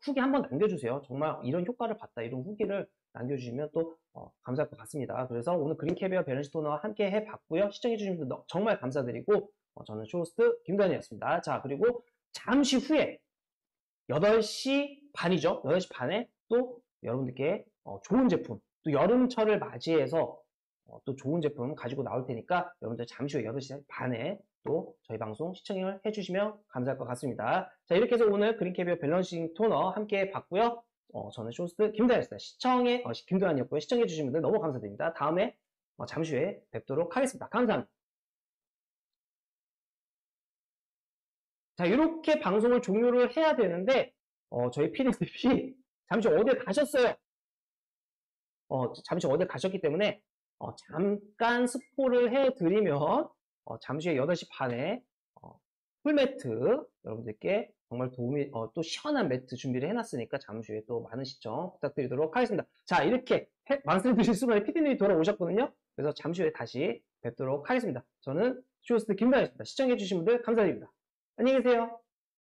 후기 한번 남겨주세요. 정말 이런 효과를 봤다 이런 후기를 남겨주시면 또 감사할 것 같습니다. 그래서 오늘 그린캐비어 밸런스 토너와 함께 해봤고요. 시청해주신 분들 정말 감사드리고 저는 쇼호스트 김도환이었습니다. 자, 그리고 잠시 후에 8시 반이죠. 8시 반에 또 여러분들께 좋은 제품, 또 여름철을 맞이해서 또 좋은 제품 가지고 나올 테니까 여러분들 잠시 후 8시 반에 또 저희 방송 시청을 해주시면 감사할 것 같습니다. 자, 이렇게 해서 오늘 그린캐비어 밸런싱 토너 함께 봤고요. 저는 쇼호스트 김도환이었습니다. 김도환이었고요. 시청해주신 분들 너무 감사드립니다. 다음에 잠시 후에 뵙도록 하겠습니다. 감사합니다. 자, 이렇게 방송을 종료를 해야 되는데, 저희 PD님이 잠시 어딜 가셨어요. 잠시 어딜 가셨기 때문에, 잠깐 스포를 해드리면, 잠시 후에 8시 반에, 풀매트, 여러분들께 정말 또 시원한 매트 준비를 해놨으니까 잠시 후에 또 많은 시청 부탁드리도록 하겠습니다. 자, 이렇게 말씀드릴 수만에 PD님이 돌아오셨거든요. 그래서 잠시 후에 다시 뵙도록 하겠습니다. 저는 쇼호스트 김다현이었습니다. 시청해주신 분들 감사드립니다. 안녕히 계세요.